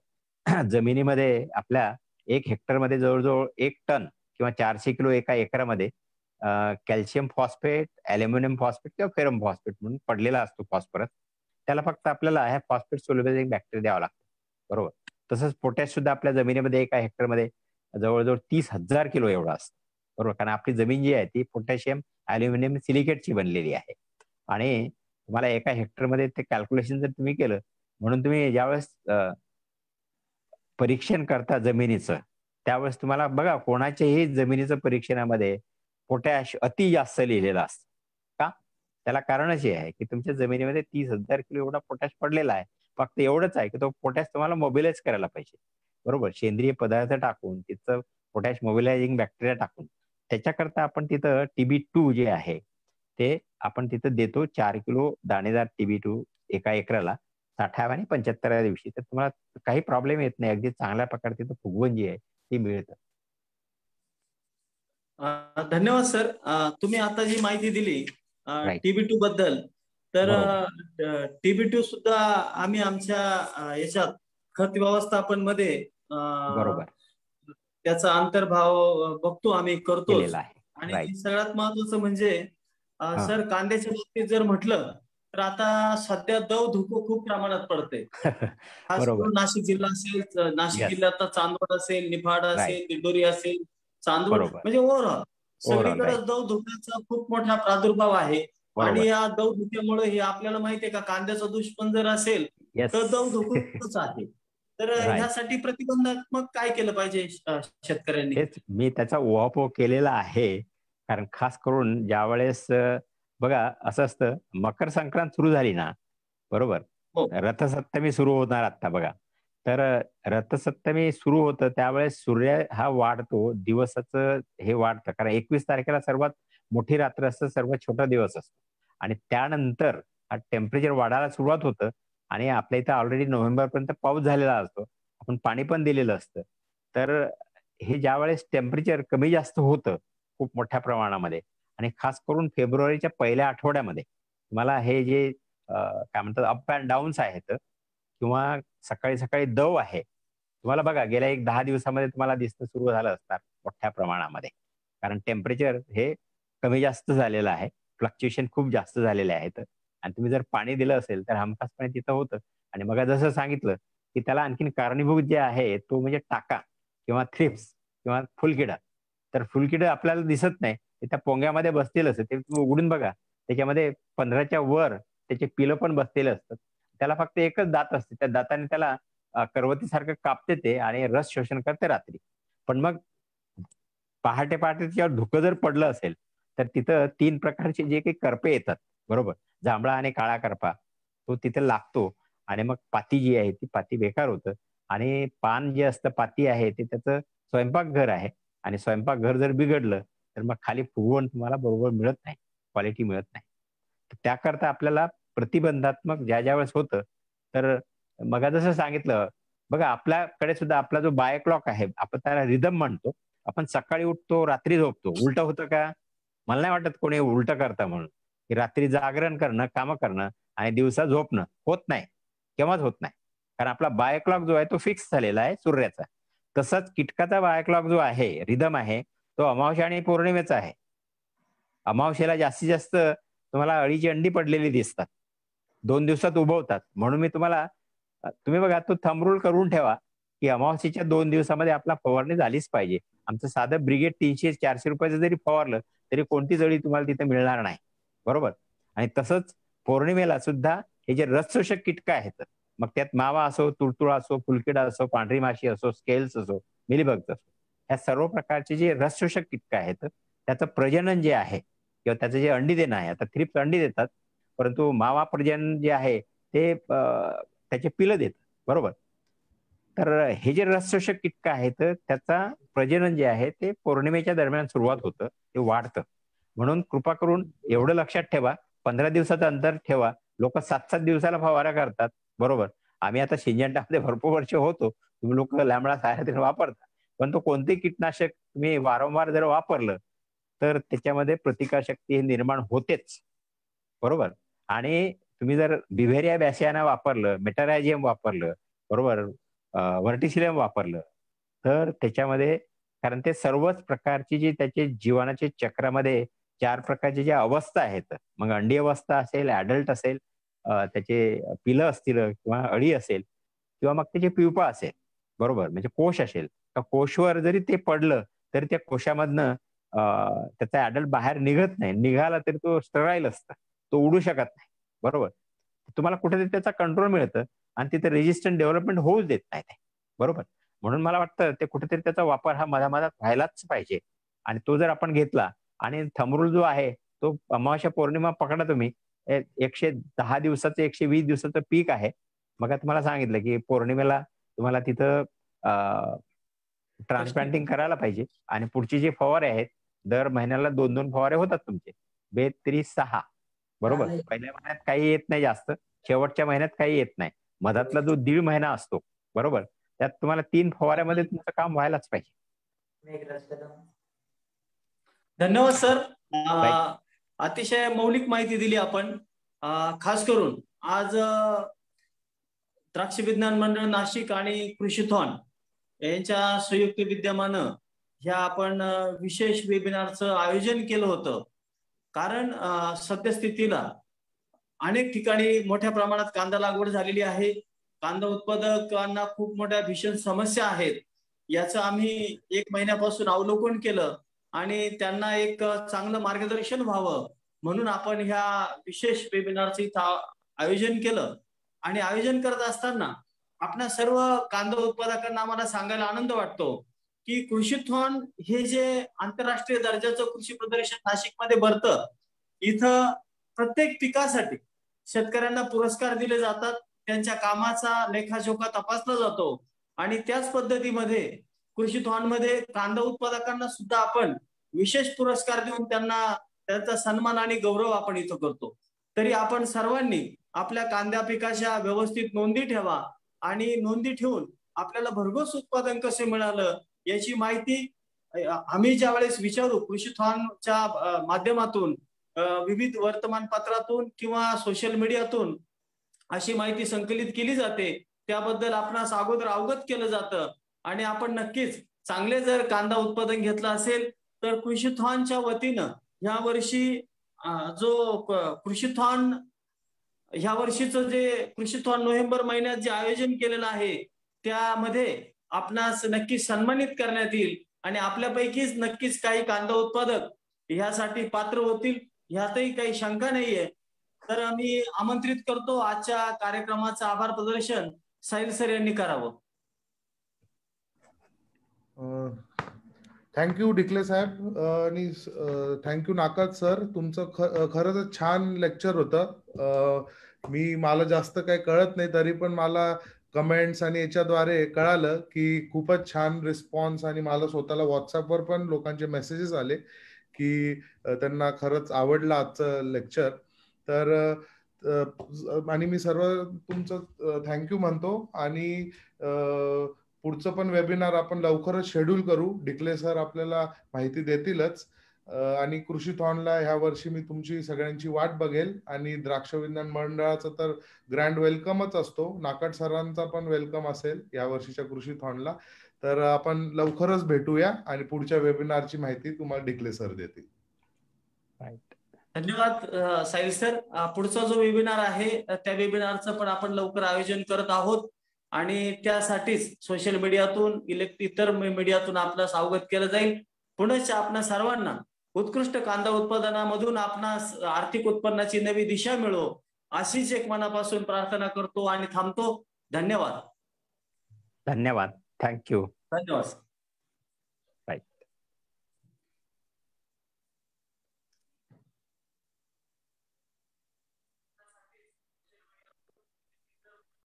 जमिनीमध्ये आपल्या 1 हेक्टरमध्ये जवळजवळ 1 टन किंवा 400 किलो एका एकरामध्ये कॅल्शियम फॉस्फेट, अॅल्युमिनियम फॉस्फेट किंवा फेरम फॉस्फेट म्हणून पडलेला असतो फॉस्फरस. त्याला फक्त आपल्याला ह्या फॉस्फेट सोल्युबल एक बॅक्टेरिया द्यावा लागतो, बरोबर. तसंच पोटॅश सुद्धा आपल्या जमिनीमध्ये एका हेक्टरमध्ये जवळजवळ 30,000 किलो एवढा असतो, बरोबर. कारण आपली जमीन जी आहे ती पोटॅशियम अॅल्युमिनियम सिलिकेटची बनलेली आहे. आणि तुम्हाला एका हेक्टरमध्ये ते कॅल्क्युलेशन जर तुम्ही केलं, म्हणून तुम्ही ज्यावेळेस परीक्षण करता जमिनीचं त्यावेळेस तुम्हाला बघा कोणाच्याही जमिनीचं परीक्षणामध्ये पोटॅश अति जास्त लिहिलेलं असतं. का? त्याला कारणच हे आहे की तुमच्या जमिनीमध्ये 30,000 किलो एवढा पोटॅश पडलेला आहे. फक्त एवढंच आहे की तो पोटॅश तुम्हाला मोबिलाइज करायला पाहिजे, बरोबर. सेंद्रिय पदार्थ टाकून तिथं पोटॅश मोबिलायझिंग बॅक्टेरिया टाकून त्याच्याकरता आपण तिथं TB2 जे आहे ते आपण तिथं देतो. 4 किलो दाणेदार TB2 एका एकराला 60व्या आणि 75व्या दिवशी. तर तुम्हाला काही प्रॉब्लेम येत नाही. अगदी चांगल्या प्रकारे तिथं फुगवण जी आहे ती मिळतं. धन्यवाद सर. तुम्ही आता जी माहिती दिली राईट TB2 बद्दल, तर बरोबर TB2 सुद्धा आम्ही आमच्या याच्यात खत व्यवस्थापन मध्ये बरोबर त्याचा अंतर्भाव बघतो, आम्ही करतोच. केलेला आहे. आणि राईट सगळ्यात महत्वाचं म्हणजे हा सर, कांद्याच्या बाबतीत जर म्हटलं तर आता सध्या दव धुकं खूप प्रमाणात पडते. खास बरोबर करून नाशिक जिल्हा असेल, नाशिक येस जिल्ह्यात चांदवड असेल, निफाड राईट असेल, दिंडोरी असेल, चांदवड, बरोबर म्हणजे ओव्हरऑल ओव्हरऑल सगळीकडे राईट दव धुक्याचा खूप मोठा प्रादुर्भाव आहे. आणि बरोबर या दव धुक्यामुळे हे आपल्याला माहितीये का, कांद्याचं दुष्पण जर असेल येस तर दव धुकंच आहे. तर राईट ह्यासाठी प्रतिबंधात्मक काय केलं पाहिजे शेतकऱ्यांनी? तेच मी त्याचा उहापोह केलेला आहे. कारण खास करून ज्यावेळेस बघा असं असतं, मकर संक्रांत सुरू झाली ना, बरोबर, हो. रथसप्तमी सुरू होणार आता बघा. तर रथसप्तमी सुरू होतं त्यावेळेस सूर्य हा वाढतो, दिवसाचं हे वाढतं, कारण 21 तारखेला सर्वात मोठी रात्र असतं, सर्वात छोटा दिवस असतो. आणि त्यानंतर टेम्परेचर वाढायला सुरुवात होतं. आणि आपल्या इथं ऑलरेडी नोव्हेंबरपर्यंत पाऊस झालेला असतो, आपण पाणी पण दिलेलं असतं. तर हे ज्यावेळेस टेम्परेचर कमी जास्त होतं खूप मोठ्या प्रमाणामध्ये, आणि खास करून फेब्रुवारीच्या पहिल्या आठवड्यामध्ये तुम्हाला हे जे काय म्हणतात अप अँड डाऊन्स आहेत किंवा सकाळी सकाळी दव आहे, तुम्हाला बघा गेल्या 10 दिवसामध्ये तुम्हाला दिसणं सुरू झालं असणार मोठ्या प्रमाणामध्ये. कारण टेम्परेचर हे कमी जास्त झालेलं आहे, फ्लक्च्युएशन खूप जास्त झालेले आहेत. आणि तुम्ही जर पाणी दिलं असेल तर हमखासपणे तिथं होतं. आणि मग जसं सांगितलं की त्याला आणखीन कारणीभूत जे आहे तो म्हणजे टाका किंवा थ्रिप्स किंवा फुलकिडा. तर फुलकिडं आपल्याला दिसत नाही, ते त्या पोंग्यामध्ये बसलेलं असतं, ते तुम्ही उघडून बघा, त्याच्यामध्ये 15च्या वर त्याचे पिलं पण बसलेले असतात. त्याला फक्त एकच दात असते, त्या दाताने त्याला करवतीसारखं कापते ते आणि रस शोषण करते रात्री. पण मग पहाटे पहाटे त्याच्यावर धुकं जर पडलं असेल तर तिथं 3 प्रकारचे जे काही करपे येतात, बरोबर, जांभळा आणि काळा करपा, तो तिथे लागतो आणि मग पाती जी आहे ती पाती बेकार होतं आणि पान जे असतं, पाती आहे ते त्याचं स्वयंपाकघर आहे आणि स्वयंपाकघर जर बिघडलं तर मग खाली फुगवण तुम्हाला बरोबर मिळत नाही, क्वालिटी मिळत नाही. त्याकरता आपल्याला प्रतिबंधात्मक ज्या वेळेस होतं, तर मग जसं सांगितलं, बघा आपल्याकडे सुद्धा आपला जो बाय क्लॉक आहे, आपण त्याला रिदम म्हणतो. आपण सकाळी उठतो, रात्री झोपतो. उलट होतं का? मला नाही वाटत कोणी उलटं करतं म्हणून, की रात्री जागरण करणं, कामं करणं आणि दिवसा झोपणं होत नाही. केव्हाच होत नाही. कारण आपला बाय क्लॉक जो आहे तो फिक्स झालेला आहे सूर्याचा. तसंच कीटकाचा बाय क्लॉक जो आहे, रिदम आहे, तो अमावास्या आणि पौर्णिमेचा आहे. अमावास्येला जास्तीत जास्त तुम्हाला अळीची अंडी पडलेली दिसतात. 2 दिवसात उभवतात. म्हणून मी तुम्हाला तुम्ही बघा तो थंब रूल करून ठेवा, की अमावास्येच्या 2 दिवसामध्ये आपला फवारणी झालीच पाहिजे. आमचं साधं ब्रिगेड 300-400 रुपयाचं जरी फवारलं, तरी कोणती जळी तुम्हाला तिथे मिळणार नाही. बरोबर? आणि तसंच पौर्णिमेला सुद्धा हे जे रसशोषक कीटक आहेत, मग त्यात मावा असो, तुडतुळा असो, फुलकिडा असो, पांढरी माशी असो, स्केल्स असो, मिलीबग्स असो, या सर्व प्रकारचे जे रसशोषक कीटक आहेत, त्याचं प्रजनन जे आहे किंवा त्याचं जे अंडी देणं आहे, आता थ्रिप्स अंडी देतात, परंतु मावा प्रजनन जे आहे ते त्याचे पिलं देतात. बरोबर? तर हे जे रसशोषक कीटक आहेत त्याचा प्रजनन जे आहे ते पौर्णिमेच्या दरम्यान सुरुवात होतं, ते वाढतं. म्हणून कृपा करून एवढं लक्षात ठेवा, 15 दिवसाचं अंतर ठेवा. लोक 7-7 दिवसाला फवारा करतात. बरोबर? आम्ही आता सिंजंटामध्ये भरपूर वर्ष होतो. तुम्ही लोक लॅमडा सायहॅट्रिन वापरता. पण तो कोणतेही कीटनाशक तुम्ही वारंवार जर वापरलं तर त्याच्यामध्ये प्रतिकारशक्ती हे निर्माण होतेच. बरोबर? आणि तुम्ही जर बिव्हेरिया बॅसियाना वापरलं, मेटारायझियम वापरलं, बरोबर, व्हर्टिसिलियम वापरलं, तर त्याच्यामध्ये, कारण ते सर्वच प्रकारची जी त्याचे जीवनाच्या चक्रामध्ये 4 प्रकारच्या ज्या अवस्था आहेत, मग अंडी अवस्था असेल, ऍडल्ट असेल, त्याचे पिलं असतील किंवा अळी असेल किंवा मग त्याचे प्युपा असेल, बरोबर, म्हणजे कोश असेल, तर कोशवर जरी ते पडलं तरी त्या कोशामधनं त्याचा ऍडल्ट बाहेर निघत नाही. निघाला तरी तो स्टराईल असतं, तो उडू शकत नाही. बरोबर? तुम्हाला कुठेतरी त्याचा कंट्रोल मिळतं आणि तिथे रेजिस्टंट डेव्हलपमेंट होऊच देत नाही ते. बरोबर? म्हणून मला वाटतं ते कुठेतरी त्याचा वापर हा मधामधात व्हायलाच पाहिजे. आणि तो जर आपण घेतला आणि थंबरूल जो आहे तो अमावास्या पौर्णिमा पकडा तुम्ही, 110 दिवसाचं 120 दिवसाचं पीक आहे. मग तुम्हाला सांगितलं की पौर्णिमेला तुम्हाला तिथं ट्रान्सप्लांटिंग करायला पाहिजे आणि पुढचे जे फवारे आहेत दर महिन्याला 2-2 फवारे होतात तुमचे. 2-3-6. बरोबर? पहिल्या महिन्यात काही येत नाही जास्त, शेवटच्या महिन्यात काही येत नाही. मधातला जो 1.5 महिना असतो, बरोबर, त्यात तुम्हाला 3 फवाऱ्यामध्ये तुमचं काम व्हायलाच पाहिजे. धन्यवाद सर. अतिशय मौलिक माहिती दिली आपण. खास करून आज द्राक्ष विज्ञान मंडळ नाशिक आणि कृषीथॉन यांच्या संयुक्त विद्यमानं ह्या आपण विशेष वेबिनारचं आयोजन केलं होतं. कारण सद्यस्थितीला अनेक ठिकाणी मोठ्या प्रमाणात कांदा लागवड झालेली आहे. कांदा उत्पादकांना खूप मोठ्या भीषण समस्या आहेत. याचं आम्ही 1 महिन्यापासून अवलोकन केलं आणि त्यांना एक चांगलं मार्गदर्शन व्हावं म्हणून आपण ह्या विशेष वेबिनारचं इथं आयोजन केलं. आणि आयोजन करत असताना आपल्या सर्व कांदा उत्पादकांना आम्हाला सांगायला आनंद वाटतो की कृषीथॉन हे जे आंतरराष्ट्रीय दर्जाचं कृषी प्रदर्शन नाशिकमध्ये भरतं, इथं प्रत्येक पिकासाठी शेतकऱ्यांना पुरस्कार दिले जातात, त्यांच्या कामाचा लेखाजोखा तपासला जातो आणि त्याच पद्धतीमध्ये कृषीथॉनमध्ये कांदा उत्पादकांना सुद्धा आपण विशेष पुरस्कार देऊन त्यांना त्यांचा सन्मान आणि गौरव आपण इथं करतो. तरी आपण सर्वांनी आपल्या कांद्या पिकाच्या व्यवस्थित नोंदी ठेवा आणि नोंदी ठेवून आपल्याला भरघोस उत्पादन कसे मिळालं याची माहिती आम्ही ज्या वेळेस विचारू कृषीथॉनच्या माध्यमातून, विविध वर्तमानपत्रातून किंवा सोशल मीडियातून अशी माहिती संकलित केली जाते. त्याबद्दल आपणास अगोदर अवगत केलं जातं आणि आपण नक्कीच चांगले जर कांदा उत्पादन घेतलं असेल तर कृषीथॉनच्या वतीनं ह्या वर्षी जो कृषीथॉन ह्या वर्षीचं जे कृषीथॉन नोव्हेंबर महिन्यात जे आयोजन केलेलं आहे त्यामध्ये आपणास नक्कीच सन्मानित करण्यात येईल आणि आपल्यापैकीच नक्कीच काही कांदा उत्पादक ह्यासाठी पात्र होतील, ह्यातही काही शंका नाहीये. तर आम्ही आमंत्रित करतो आजच्या कार्यक्रमाचं आभार प्रदर्शन साहिल सर यांनी करावं. थँक्यू डिकले साहेब आणि थँक्यू नाकात सर. तुमचं खरंच छान लेक्चर होतं. मला जास्त काही कळत नाही तरी पण मला कमेंट्स आणि याच्याद्वारे कळालं की खूपच छान रिस्पॉन्स, आणि मला स्वतःला व्हॉट्सअपवर पण लोकांचे मेसेजेस आले की त्यांना खरंच आवडलं आजचं लेक्चर. तर आणि मी सर्व तुमचं थँक्यू म्हणतो. आणि पुढचं पण वेबिनार आपण लवकरच शेड्यूल करू. डिकले सर आपल्याला माहिती देतीलच. आणि कृषीथॉनला ह्या वर्षी मी तुमची सगळ्यांची वाट बघेल. आणि द्राक्ष विज्ञान मंडळाचं तर ग्रँड वेलकमच असतो. नाकाट सरांचा पण वेलकम असेल या वर्षीच्या कृषीथॉनला. तर आपण लवकरच भेटूया आणि पुढच्या वेबिनारची माहिती तुम्हाला डिकले सर देतील. धन्यवाद साहिल सर. पुढचा जो वेबिनार आहे त्या वेबिनारचं पण आपण लवकर आयोजन करत आहोत आणि त्यासाठीच सोशल मीडियातून इतर मीडियातून आपणास अवगत केलं जाईल. पुनश्च आपणा सर्वांना उत्कृष्ट कांदा उत्पादनामधून आपणास आर्थिक उत्पन्नाची नवी दिशा मिळो अशीच एक मनापासून प्रार्थना करतो आणि थांबतो. धन्यवाद. धन्यवाद. थँक्यू. धन्यवाद.